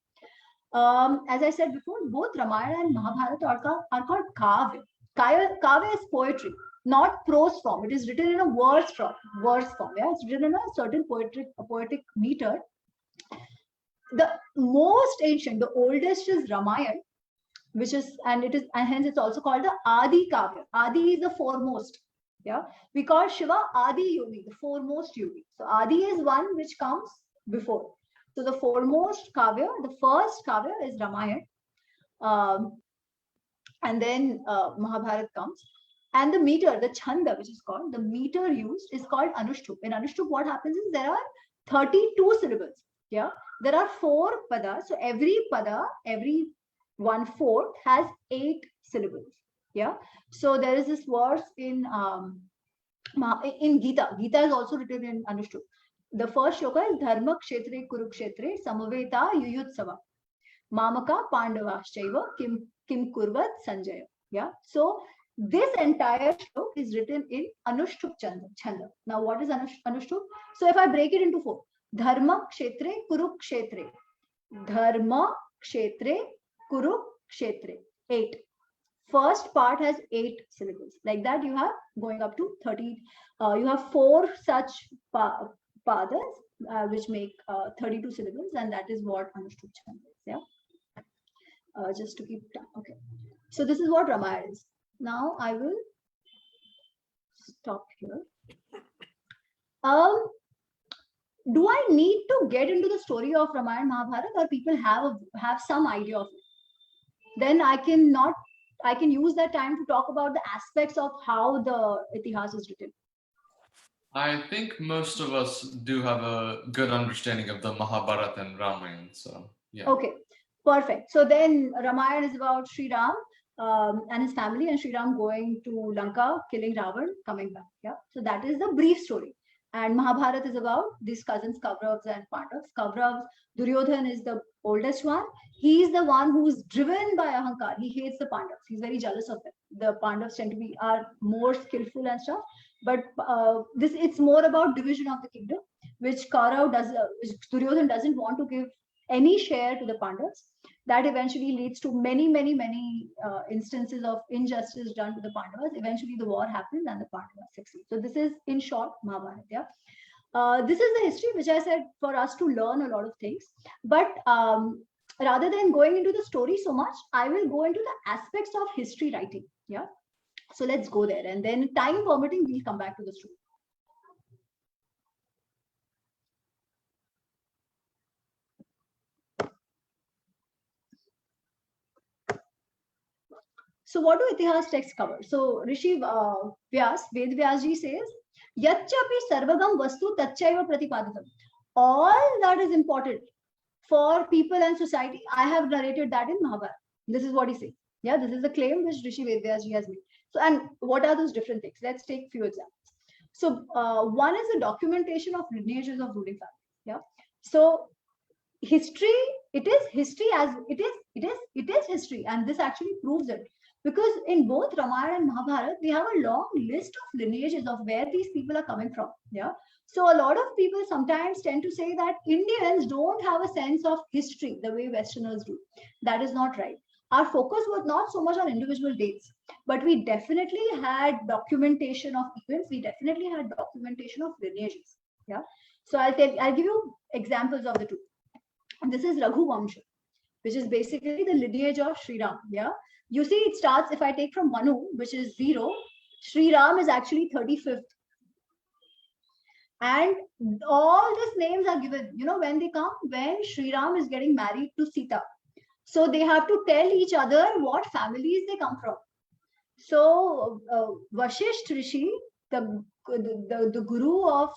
As I said before, both Ramayana and Mahabharata are called kavya. Kavya is poetry, not prose form. It is written in a verse form. Yeah, it's written in a certain poetic meter. The most ancient, the oldest is Ramayana, which is, and hence it's also called the Adi Kavya. Adi is the foremost. Yeah, we call Shiva Adi Yogi, the foremost yogi. So Adi is one which comes before. So the foremost kavya, the first kavya is Ramayana. And then Mahabharata comes. And the meter, the chanda, which is called, the meter used is called Anushtup. In Anushtup, what happens is there are 32 syllables. Yeah, there are 4 padas. So every pada, every 1/4 has 8 syllables. Yeah. So there is this verse in Gita. Gita is also written in Anushtup. The first shloka is Dharma Kshetre Kurukshetre Samaveta Yuyutsava Mamaka Pandavaschaiva Kim Kurvat Sanjaya. Yeah. So this entire shlok is written in Anushtup Chanda. Now, what is Anushtup? So if I break it into 4, Dharma Kshetre Kurukshetre, Dharma Kshetre Kurukshetre, 8. First part has 8 syllables. Like that, you have going up to 30. You have 4 such padas which make 32 syllables, and that is what Anushtup Chanda is. Yeah. Just to keep track. Okay. So this is what Ramayana is. Now I will stop here. Do I need to get into the story of Ramayana Mahabharata, or people have some idea of it? Then I can use that time to talk about the aspects of how the Itihas is written. I think most of us do have a good understanding of the Mahabharata and Ramayana. So yeah. Okay, perfect. So then Ramayana is about Sri Ram and his family, and Sri Ram going to Lanka, killing Ravan, coming back. Yeah. So that is the brief story. And Mahabharata is about these cousins Kauravas and Pandavas. Kauravas, Duryodhan is the oldest one. He is the one who is driven by Ahankar. He hates the Pandavas. He's very jealous of them. The Pandavas tend to are more skillful and stuff. But it's more about division of the kingdom, which which Duryodhan doesn't want to give any share to the Pandavas. That eventually leads to many instances of injustice done to the Pandavas. Eventually, the war happens and the Pandavas succeed. So this is, in short, Mahabharata. Yeah? This is the history, which I said for us to learn a lot of things. But rather than going into the story so much, I will go into the aspects of history writing. Yeah. So let's go there, and then time permitting, we'll come back to the story. So what do Itihas texts cover? So Rishi Vyas, Ved Vyasji says, Yachyapi sarvagam vastu tachchaiva pratipadatam. All that is important for people and society, I have narrated that in Mahabharata. This is what he says. Yeah, this is the claim which Rishi Ved Vyasji has made. So, and what are those different things? Let's take few examples. So one is the documentation of lineages of ruling families. Yeah. So history, it is history as it is history, and this actually proves it. Because in both Ramayana and Mahabharata, we have a long list of lineages of where these people are coming from. Yeah. So a lot of people sometimes tend to say that Indians don't have a sense of history the way Westerners do. That is not right. Our focus was not so much on individual dates, but we definitely had documentation of events. We definitely had documentation of lineages. Yeah. So I'll give you examples of the two. And this is Raghu Vamsha, which is basically the lineage of Sri Ram. Yeah. You see, it starts, if I take from Manu, which is 0, Sri Ram is actually 35th. And all these names are given, you know, when they come, when Sri Ram is getting married to Sita. So they have to tell each other what families they come from. So Vashisht Rishi, the guru of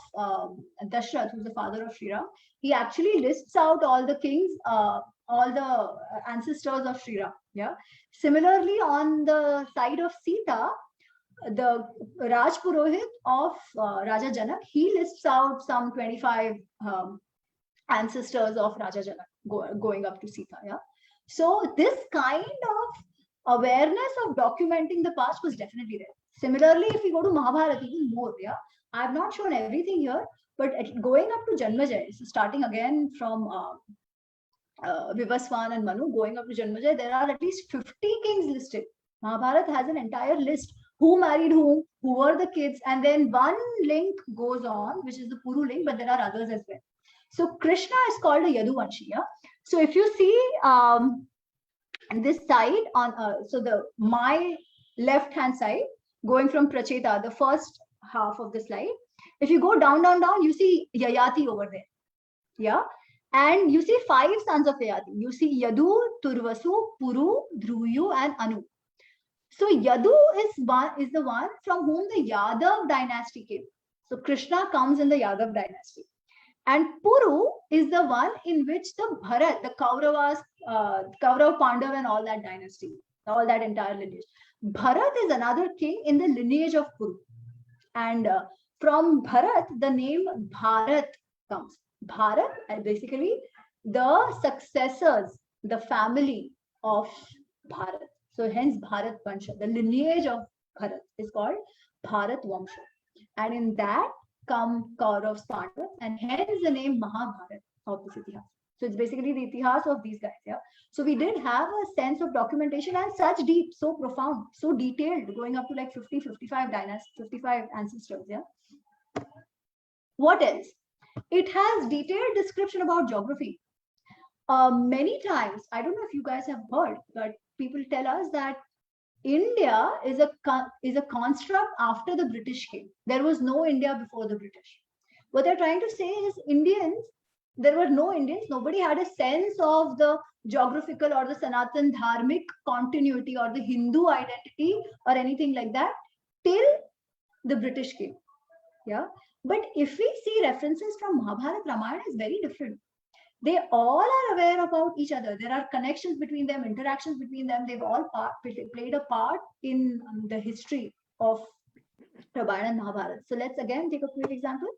Dashrath, who's the father of Sri Ram, he actually lists out all the kings, all the ancestors of Sri Ram. Yeah. Similarly, on the side of Sita, the Raj Purohit of Raja Janak, he lists out some 25 ancestors of Raja Janak going up to Sita. Yeah. So this kind of awareness of documenting the past was definitely there. Similarly, if we go to Mahabharata, even more. Yeah. I have not shown everything here, but going up to Janmajaya, so starting again from Vivaswan and Manu, going up to Janmajaya, there are at least 50 kings listed. Mahabharata has an entire list. Who married whom, who were the kids, and then one link goes on, which is the Puru link, but there are others as well. So Krishna is called a Yaduvanshi. Yeah? So if you see this side on, so my left hand side, going from Pracheta, the first half of the slide, if you go down, you see Yayati over there. Yeah. And you see 5 sons of Yadu. You see Yadu, Turvasu, Puru, Dhruyu, and Anu. So Yadu is the one from whom the Yadav dynasty came. So Krishna comes in the Yadav dynasty. And Puru is the one in which the Bharat, the Kauravas, Kaurav, Pandav, and all that dynasty, all that entire lineage. Bharat is another king in the lineage of Puru. And from Bharat, the name Bharat comes. Bharat are basically the successors, the family of Bharat. So hence Bharat Vansha, the lineage of Bharat is called Bharat Vansha. And in that come Kauravs, Pandavas, and hence the name Mahabharat of this Itihas. So it's basically the Itihas of these guys. Yeah. So we did have a sense of documentation and such deep, so profound, so detailed, going up to like 50, 55 dynasties, 55 ancestors. Yeah. What else? It has detailed description about geography. Many times, I don't know if you guys have heard, but people tell us that India is a construct after the British came. There was no India before the British. What they're trying to say is Indians, there were no Indians. Nobody had a sense of the geographical or the Sanatan Dharmic continuity or the Hindu identity or anything like that till the British came. Yeah. But if we see references from Mahabharata, Ramayana is very different. They all are aware about each other. There are connections between them, interactions between them. They've all played a part in the history of Ramayana and Mahabharata. So let's again take a quick example.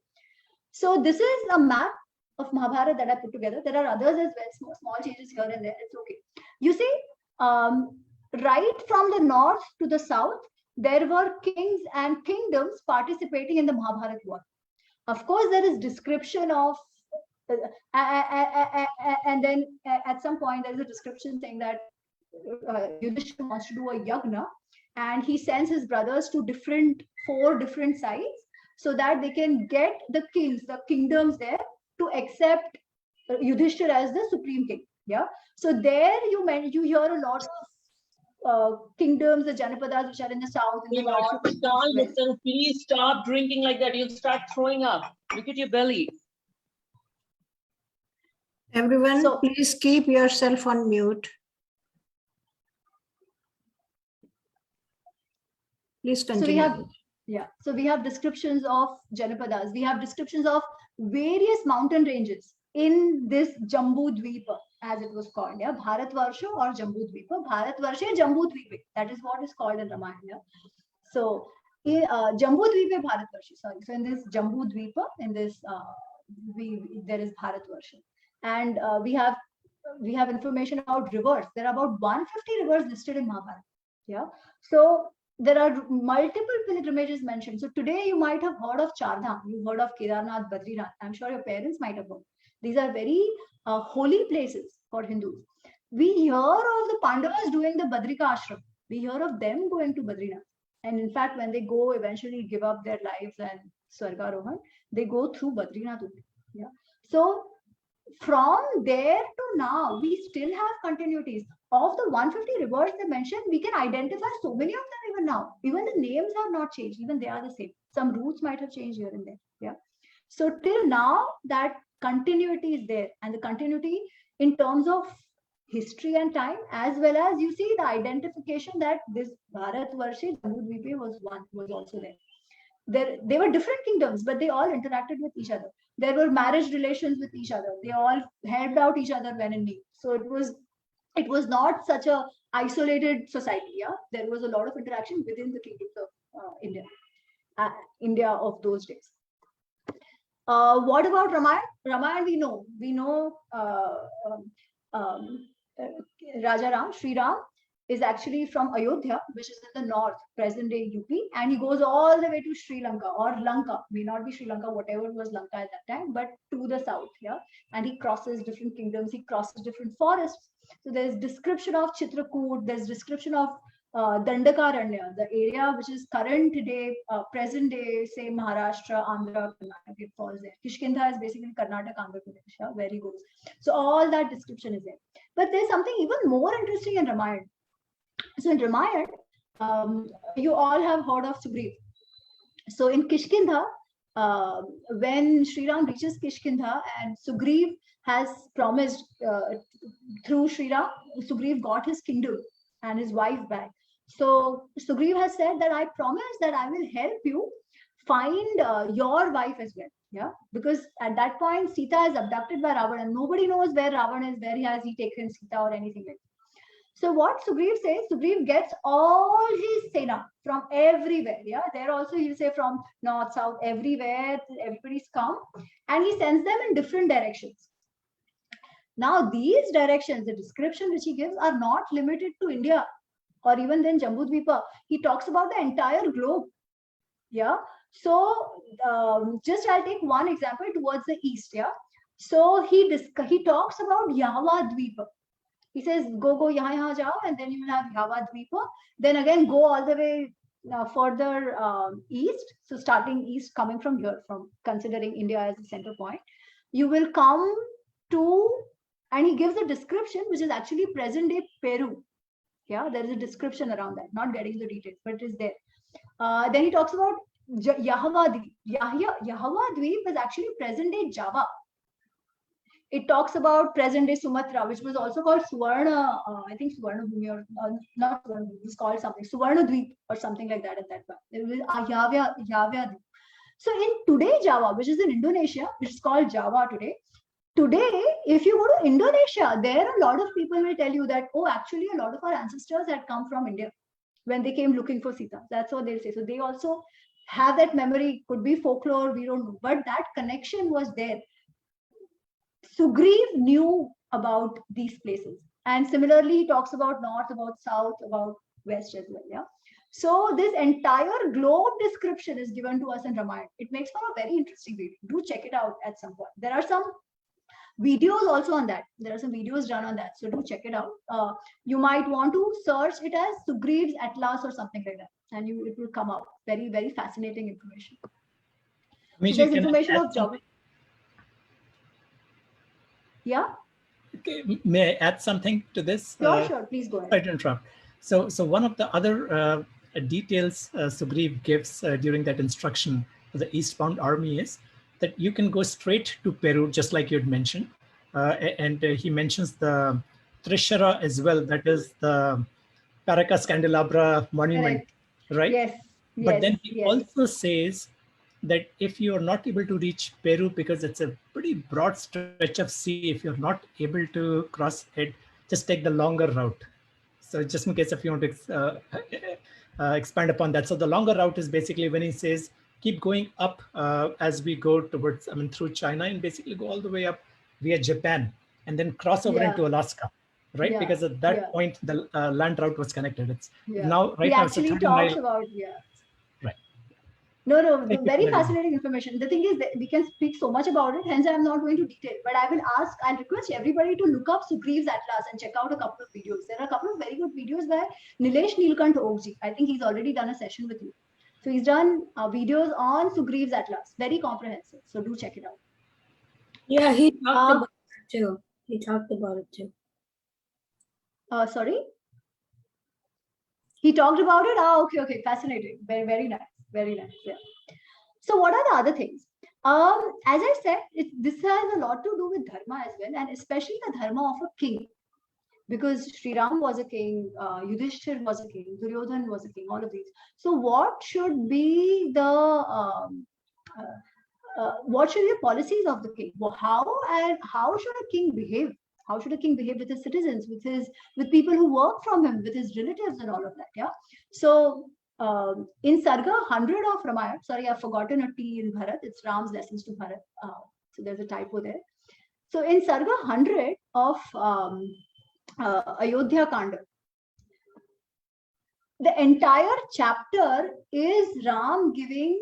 So this is a map of Mahabharata that I put together. There are others as well, small changes here and there. It's okay. You see, right from the north to the south, there were kings and kingdoms participating in the Mahabharata war. Of course, there is description of and then at some point there is a description saying that Yudhishthira wants to do a yagna and he sends his brothers to 4 different sites so that they can get the kings, the kingdoms there to accept Yudhishthira as the supreme king. Yeah. So there you hear a lot of kingdoms, the Janapadas which are in the south and the north. Listen, please stop drinking like that. You'll start throwing up. Look at your belly. Everyone, So- please keep yourself on mute. Please continue. So we have descriptions of Janapadas. We have descriptions of various mountain ranges in this Jambu Dvipa, as it was called. Yeah, Bharatvarsha or Jambu Dvipa. Bharatvarsha, Jambu Dvipa. That is what is called in Ramayana. So in Jambu Dvipa, Bharatvarsha. Sorry. So in this Jambu Dvipa, in this there is Bharatvarsha. And we have information about rivers. There are about 150 rivers listed in Mahabharata. Yeah. So there are multiple pilgrimages mentioned. So today you might have heard of Char Dham. You've heard of Kedarnath, Badrinath. I'm sure your parents might have heard. These are very holy places for Hindus. We hear of the Pandavas doing the Badrika Ashram. We hear of them going to Badrinath. And in fact, when they go eventually give up their lives and Swargarohan, they go through Badrinath. Yeah. So from there to now, we still have continuities. Of the 150 rivers they mentioned, we can identify so many of them even now. Even the names have not changed. Even they are the same. Some routes might have changed here and there. Yeah. So till now, that continuity is there. And the continuity in terms of history and time, as well as you see the identification that this Bharatvarsha, Jambu was also there. They were different kingdoms, but they all interacted with each other. There were marriage relations with each other. They all helped out each other when in need. So it was not such a isolated society. Yeah, there was a lot of interaction within the kingdoms of India of those days. What about Ramayana? Ramayana we know Raja Ram, Sri Ram is actually from Ayodhya, which is in the north, present day UP, and he goes all the way to Sri Lanka or Lanka, may not be Sri Lanka, whatever was Lanka at that time, but to the south, yeah. And he crosses different kingdoms, he crosses different forests. So there's description of Chitrakoot, there's description of Dandakaranya, the area which is current today, present day, say Maharashtra, Andhra, Karnataka, it falls there. Kishkindha is basically Karnataka, Andhra Pradesh, yeah, where he goes. So all that description is there. But there's something even more interesting in Ramayana. So in Ramayana, you all have heard of Sugriv. So in Kishkindha, when Sri Ram reaches Kishkindha and Sugriv has promised through Sri Ram, Sugriv got his kingdom and his wife back. So Sugriv has said that I promise that I will help you find your wife as well. Yeah, because at that point Sita is abducted by Ravana and nobody knows where Ravana is, where he taken Sita or anything like that. So what Sugriv says, Sugriv gets all his Sena from everywhere. Yeah, there also he'll say from north, south, everywhere, everybody's come, and he sends them in different directions. Now these directions, the description which he gives, are not limited to India or even then Jambudvipa. He talks about the entire globe. Yeah. So just I'll take one example towards the east. Yeah. So he talks about Yava Dvipa. He says, go yahan jao, and then you will have Yava Dvipa. Then again, go all the way further east. So starting east, coming from here, from considering India as the center point, you will come to, and he gives a description which is actually present day Peru. Yeah, there is a description around that, not getting the details, but it is there. Then he talks about Yahwa Dweep. Yahwa Dweep is actually present day Java. It talks about present day Sumatra, which was also called Suvarna, I think Suvarna Bhumi, or not Suvarna Bhumi, it's called something, Suvarna Dweep or something like that at that time. It was Yavya Dweep. So in today Java, which is in Indonesia, which is called Java today, if you go to Indonesia, there a lot of people will tell you that, oh, actually a lot of our ancestors had come from India when they came looking for Sita. That's what they'll say. So they also have that memory, could be folklore, we don't know, but that connection was there. Sugriv knew about these places. And similarly, he talks about north, about south, about west as well. Yeah. So this entire globe description is given to us in Ramayana. It makes for a very interesting video. Do check it out at some point. There are some videos also on that. There are some videos done on that. So do check it out. You might want to search it as Sugriv's Atlas or something like that. And it will come out. Very, very fascinating information. Amisha, So there's information of geography. Yeah. Okay. May I add something to this? Sure. Please go ahead. Sorry to interrupt. So one of the other details Sugriv gives during that instruction to the eastbound army is that you can go straight to Peru, just like you had mentioned. And he mentions the Trishara as well. That is the Paracas Candelabra monument, right? Yes. But then he also says that if you are not able to reach Peru, because it's a pretty broad stretch of sea, if you're not able to cross it, just take the longer route. So just in case if you want to expand upon that. So the longer route is basically when he says, keep going up as we go towards, through China, and basically go all the way up via Japan and then cross over into Alaska, right? Yeah. Because at that point, the land route was connected. It's now, he now actually it's a talks about, Right. No, very fascinating information. The thing is that we can speak so much about it, hence I'm not going to detail, but I'll request everybody to look up Sugriv's Atlas and check out a couple of videos. There are a couple of very good videos by Nilesh Neelkant Ogji. I think he's already done a session with you. So he's done videos on Sugriv's Atlas, very comprehensive. So do check it out. Yeah, he talked about it too. He talked about it too. Sorry? He talked about it? Okay. Fascinating. Very, very nice. Very nice. Yeah. So what are the other things? As I said, this has a lot to do with dharma as well, and especially the dharma of a king. Because Sri Ram was a king, Yudhishthir was a king, Duryodhan was a king, all of these. So what should be the policies of the king? Well, how should a king behave? How should a king behave with his citizens, with people who work from him, with his relatives and all of that? Yeah. So in Sarga 100 of Ramayana, sorry, I've forgotten a T in Bharat. It's Ram's lessons to Bharat. So there's a typo there. So in Sarga 100 of Ayodhya Kanda, the entire chapter is Ram giving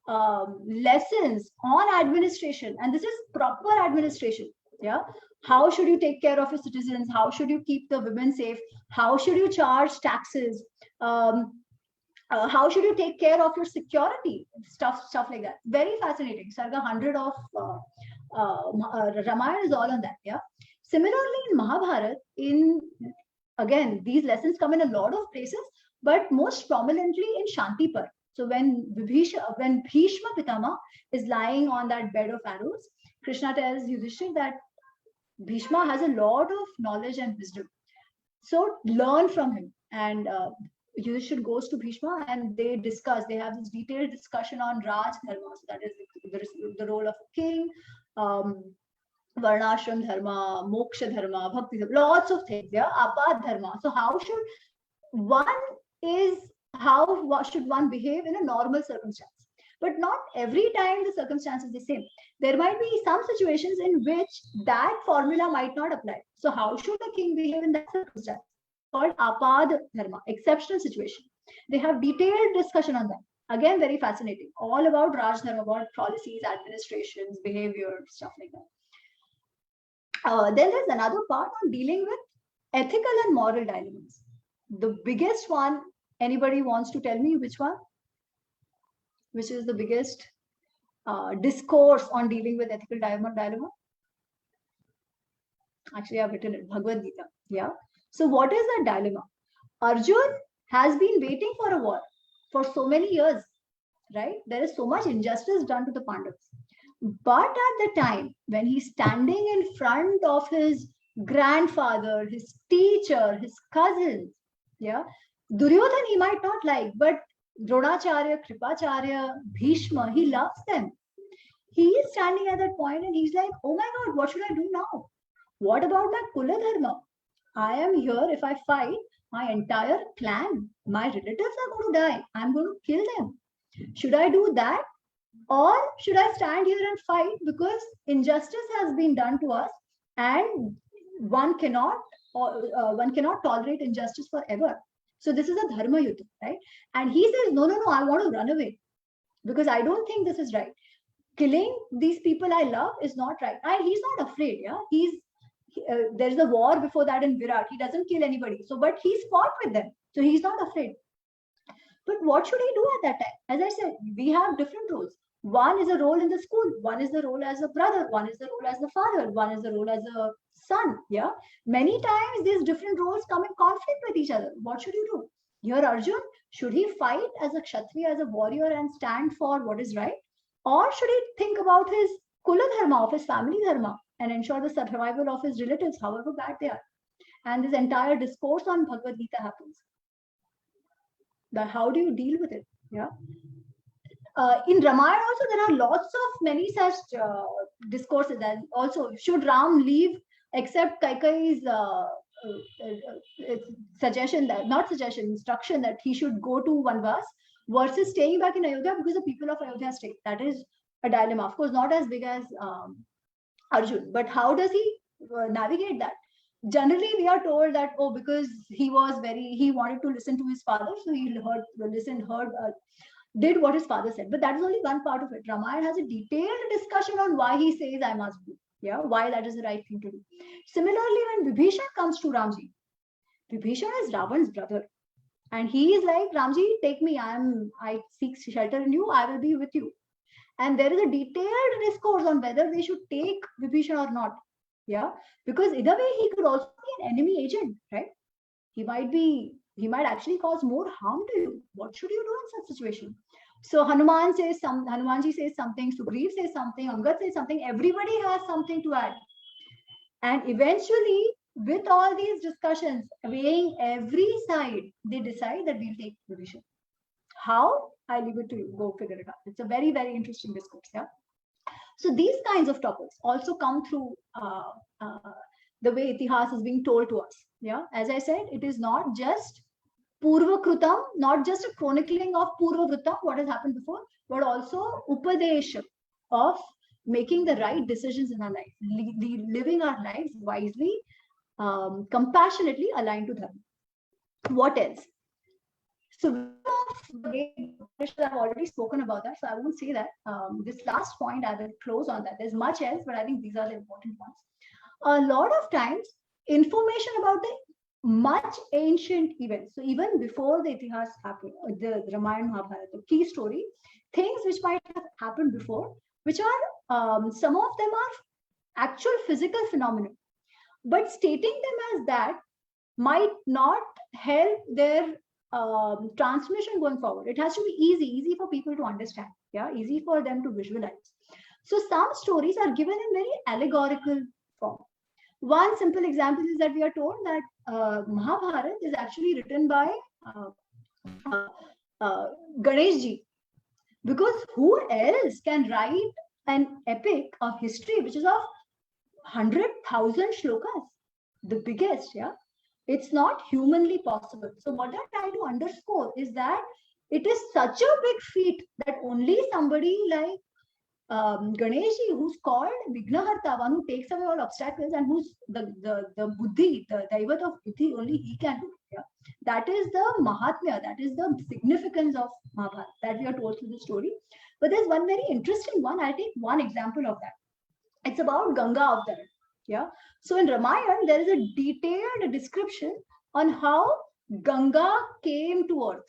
lessons on administration, and this is proper administration. Yeah, how should you take care of your citizens? How should you keep the women safe? How should you charge taxes? How should you take care of your security? Stuff like that. Very fascinating. Sarga 100 of Ramayana is all on that. Yeah. Similarly, in Mahabharata, again, these lessons come in a lot of places, but most prominently in Shantipar. So when Bhishma Pitama is lying on that bed of arrows, Krishna tells Yudhishthir that Bhishma has a lot of knowledge and wisdom. So learn from him. And Yudhishthir goes to Bhishma and they discuss. They have this detailed discussion on Raj Dharma. So that is the role of a king, Varnashram Dharma, Moksha Dharma, Bhakti Dharma, lots of things. Yeah, Apad Dharma. So how should one behave in a normal circumstance? But not every time the circumstance is the same. There might be some situations in which that formula might not apply. So how should the king behave in that circumstance? Called Apad Dharma, exceptional situation. They have detailed discussion on that. Again, very fascinating. All about Raj Dharma, about policies, administrations, behavior, stuff like that. Then there's another part on dealing with ethical and moral dilemmas. The biggest one, anybody wants to tell me which one? Which is the biggest discourse on dealing with ethical dilemma? Actually, I've written it, Bhagavad Gita. Yeah. So what is that dilemma? Arjun has been waiting for a war for so many years, right? There is so much injustice done to the Pandavas. But at the time when he's standing in front of his grandfather, his teacher, his cousins, yeah, Duryodhan he might not like, but Dronacharya, Kripacharya, Bhishma, he loves them. He is standing at that point and he's like, oh my God, what should I do now? What about my Kula Dharma? I am here. If I fight, my entire clan, my relatives are going to die. I'm going to kill them. Should I do that? Or should I stand here and fight because injustice has been done to us and one cannot tolerate injustice forever. So this is a Dharma Yuddha, right? And he says, no, I want to run away because I don't think this is right. Killing these people I love is not right. And he's not afraid. Yeah, there's a war before that in Virat. He doesn't kill anybody. So, but he's fought with them. So he's not afraid. But what should he do at that time? As I said, we have different roles. One is a role in the school. One is the role as a brother. One is the role as the father. One is the role as a son. Yeah. Many times these different roles come in conflict with each other. What should you do? Here, Arjun, should he fight as a Kshatriya, as a warrior and stand for what is right? Or should he think about his Kula Dharma, of his family Dharma, and ensure the survival of his relatives, however bad they are? And this entire discourse on Bhagavad Gita happens. How do you deal with it? Yeah. In Ramayana also there are lots of many such discourses. And also, should Ram leave except Kaikeyi's instruction that he should go to Vanvas versus staying back in Ayodhya because the people of Ayodhya stay? That is a dilemma. Of course, not as big as Arjun, but how does he navigate that? Generally, we are told that, oh, because he wanted to listen to his father, so he did what his father said. But that is only one part of it. Ramayana has a detailed discussion on why he says I must do. Yeah, why that is the right thing to do. Similarly, when Vibhishan comes to Ramji, Vibhishan is Ravan's brother. And he is like, Ramji, take me. I seek shelter in you. I will be with you. And there is a detailed discourse on whether they should take Vibhishan or not. Yeah, because either way, he could also be an enemy agent, right? He might actually cause more harm to you. What should you do in such situation? So Hanumanji says something, Sugriv says something, Angad says something, everybody has something to add. And eventually, with all these discussions, weighing every side, they decide that we'll take Vibhishan. How? I leave it to you. Go figure it out. It's a very, very interesting discourse. Yeah. So these kinds of topics also come through the way Itihas is being told to us. Yeah. As I said, it is not just Purva Krutam, not just a chronicling of Purva Vrutam, what has happened before, but also Upadesha of making the right decisions in our life, living our lives wisely, compassionately aligned to Dharma. What else? So I've already spoken about that, so I won't say that. This last point, I will close on that. There's much else, but I think these are the important ones. A lot of times, information about the much ancient events, so even before the Itihas happened, the Ramayana Mahabharata, the key story, things which might have happened before, which are, some of them are actual physical phenomena, but stating them as that might not help their transmission going forward. It has to be easy for people to understand. Yeah, easy for them to visualize. So some stories are given in very allegorical form. One simple example is that we are told that Mahabharata is actually written by Ganesh ji, because who else can write an epic of history which is of 100,000 shlokas, the biggest, yeah? It's not humanly possible. So what I'm trying to underscore is that it is such a big feat that only somebody like Ganeshi, who's called Vignaharta, one who takes away all obstacles, and who's the buddhi, the daivat of buddhi, only he can do it. Yeah? That is the Mahatmya, that is the significance of Mahabharata that we are told through the story. But there's one very interesting one. I'll take one example of that. It's about Ganga Avatar. Yeah. So in Ramayana, there is a detailed description on how Ganga came to earth.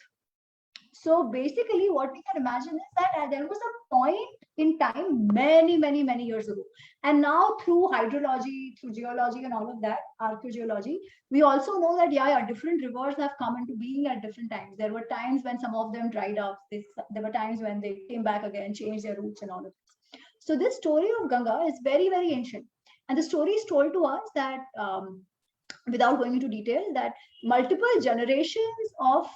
So basically, what we can imagine is that there was a point in time many years ago. And now through hydrology, through geology and all of that, archaeogeology, we also know that, different rivers have come into being at different times. There were times when some of them dried up. There were times when they came back again, changed their routes and all of this. So this story of Ganga is very ancient. And the story is told to us that, without going into detail, that multiple generations of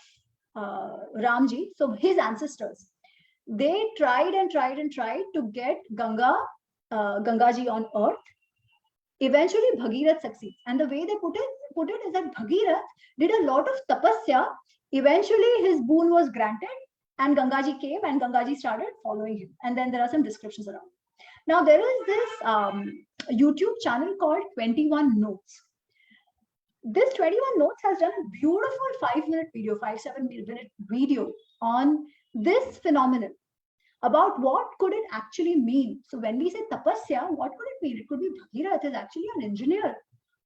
Ramji, so his ancestors, they tried to get Gangaji on earth. Eventually, Bhagirath succeeds. And the way they put it is that Bhagirath did a lot of tapasya. Eventually, his boon was granted, and Gangaji came, and Gangaji started following him. And then there are some descriptions around. Now, there is this YouTube channel called 21 Notes. This 21 Notes has done a beautiful 5-minute video, 5-7-minute video on this phenomenon, about what could it actually mean. So when we say tapasya, what could it mean? It could be Bhagirath is actually an engineer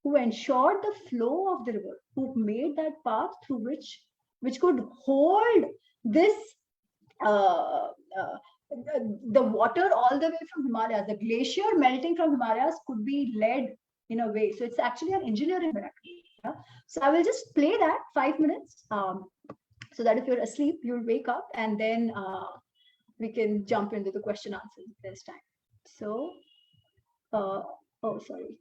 who ensured the flow of the river, who made that path through which could hold this the water all the way from Himalayas. The glacier melting from Himalayas could be led in a way. So it's actually an engineering miracle. Yeah? So I will just play that 5 minutes, so that if you're asleep, you'll wake up, and then we can jump into the question answers this time. So, oh, sorry.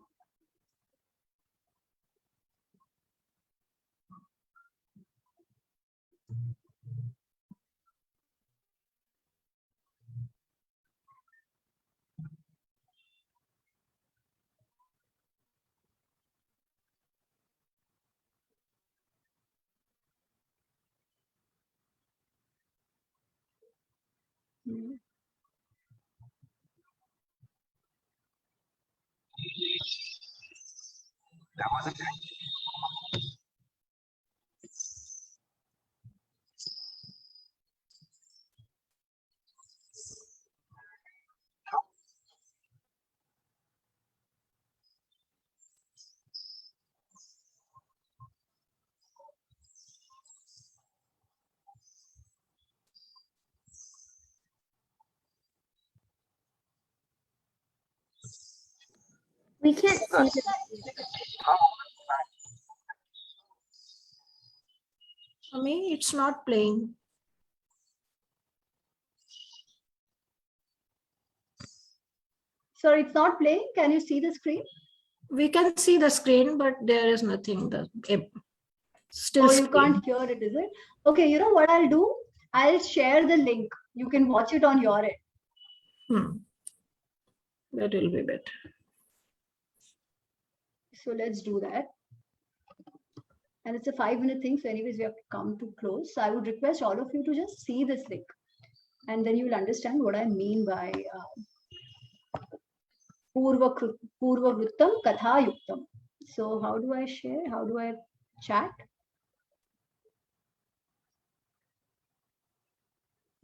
We can't see the For me, it's not playing. Sorry, it's not playing. Can you see the screen? We can see the screen, but there is nothing. Still. Oh, you can't hear it, is it? Okay, you know what I'll do? I'll share the link. You can watch it on your end. That will be better. So let's do that. And it's a 5-minute thing. So anyways, we have to come to close. So I would request all of you to just see this link. And then you will understand what I mean by Purva Vrittam Katha Yuktam. So how do I share? How do I chat?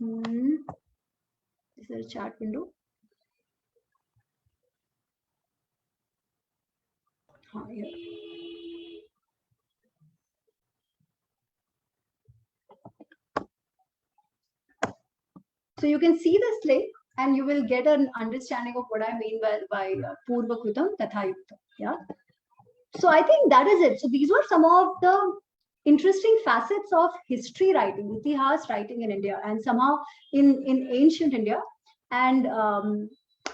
Is there a chat window? Here. So you can see this link and you will get an understanding of what I mean by Purva Kritam Tatha Yuktam. Yeah. So I think that is it. So these were some of the interesting facets of history writing, itihas writing in India, and somehow in ancient India. And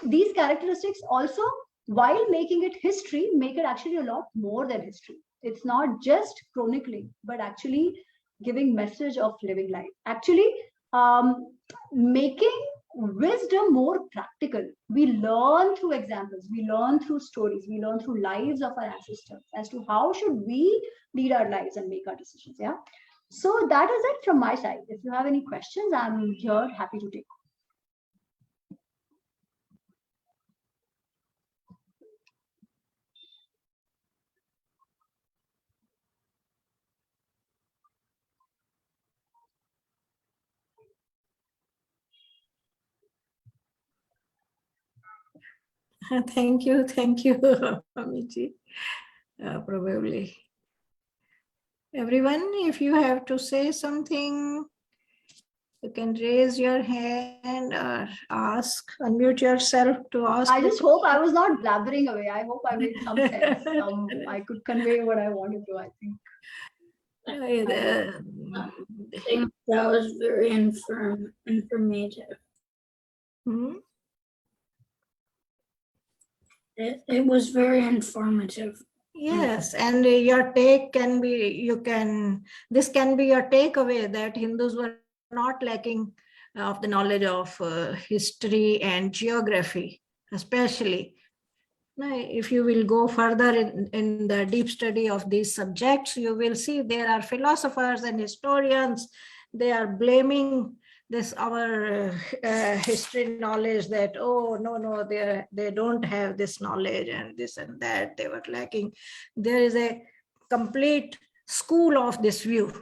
these characteristics also, while making it history, make it actually a lot more than history. It's not just chronicling, but actually giving message of living life. Actually, making wisdom more practical. We learn through examples, we learn through stories, we learn through lives of our ancestors as to how should we lead our lives and make our decisions. Yeah. So that is it from my side. If you have any questions, I'm here, happy to take. Thank you, Amiji. Probably. Everyone, if you have to say something, you can raise your hand or ask, unmute yourself to ask. I just hope I was not blabbering away. I hope I made some sense. I could convey what I wanted to, I think. I think that was very informative. Hmm? It was very informative. Yes, and your take can be, this can be your takeaway, that Hindus were not lacking of the knowledge of history and geography, especially. Now, if you will go further in the deep study of these subjects, you will see there are philosophers and historians, they are blaming this our history knowledge, that oh no, they don't have this knowledge and this and that, they were lacking. There is a complete school of this view.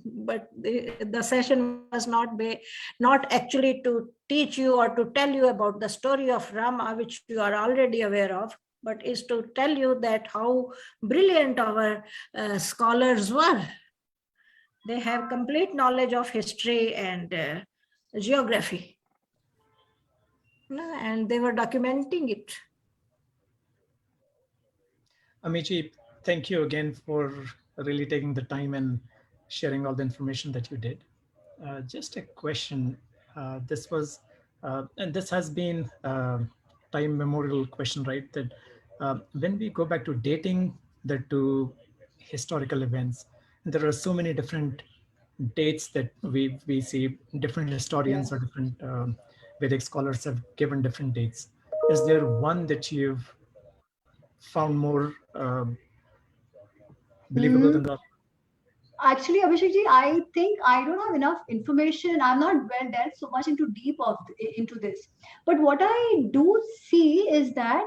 But the session was not actually to teach you or to tell you about the story of Rama, which you are already aware of, but is to tell you that how brilliant our scholars were. They have complete knowledge of history and geography. And they were documenting it. Amici, thank you again for really taking the time and sharing all the information that you did. Just a question. This was, and this has been a time memorial question, right? That when we go back to dating the two historical events, there are so many different dates that we see. Different historians or different Vedic scholars have given different dates. Is there one that you've found more believable than the other? Actually, Abhishekji, I think I don't have enough information. I'm not well delved so much into into this. But what I do see is that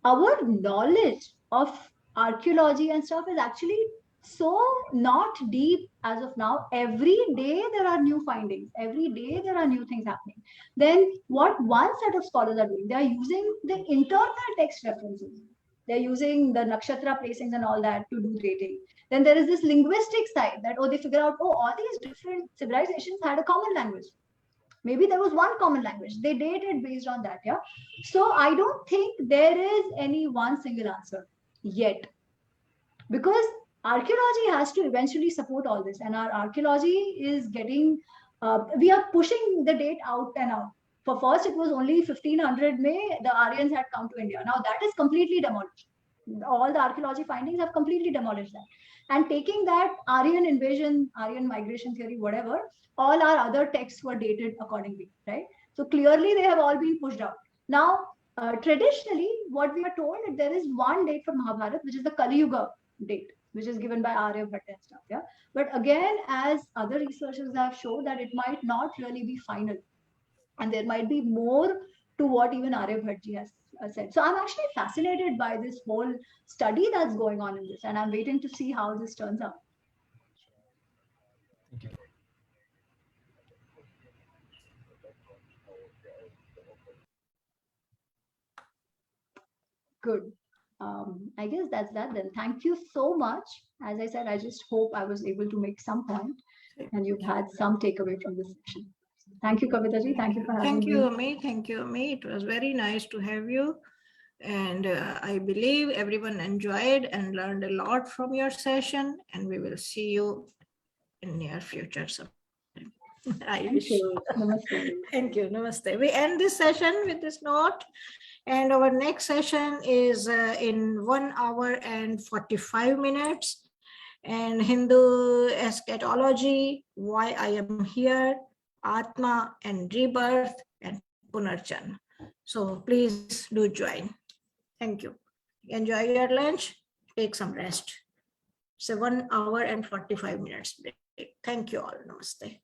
our knowledge of archaeology and stuff is actually so not deep as of now. Every day there are new findings. Every day there are new things happening. Then what one set of scholars are doing, they are using the internal text references. They're using the nakshatra placings and all that to do dating. Then there is this linguistic side that, they figure out, all these different civilizations had a common language. Maybe there was one common language. They dated based on that, yeah? So I don't think there is any one single answer yet. Because archaeology has to eventually support all this. And our archaeology is getting, we are pushing the date out and out. For first, it was only 1500 May, the Aryans had come to India. Now that is completely demolished. All the archaeology findings have completely demolished that. And taking that Aryan invasion, Aryan migration theory, whatever, all our other texts were dated accordingly, right? So clearly they have all been pushed out. Now, traditionally, what we are told that there is one date for Mahabharata, which is the Kali Yuga date, which is given by Aryabhatta and stuff, yeah? But again, as other researchers have shown, that it might not really be final. And there might be more to what even Aryabhatta has said. So I'm actually fascinated by this whole study that's going on in this, and I'm waiting to see how this turns out. Thank you. Good. I guess that's that then. Thank you so much. As I said, I just hope I was able to make some point and you've had some takeaway from this session. Thank you, Kavitaji. Thank you for having me. Thank you, Ami. It was very nice to have you. And I believe everyone enjoyed and learned a lot from your session, and we will see you in near future. I Thank wish. you. Namaste. Thank you. Namaste. We end this session with this note. And our next session is in 1 hour and 45 minutes. And Hindu eschatology, why I am here, Atma and rebirth, and Punarjan. So please do join. Thank you. Enjoy your lunch. Take some rest. It's a 1 hour and 45 minutes break. Thank you all. Namaste.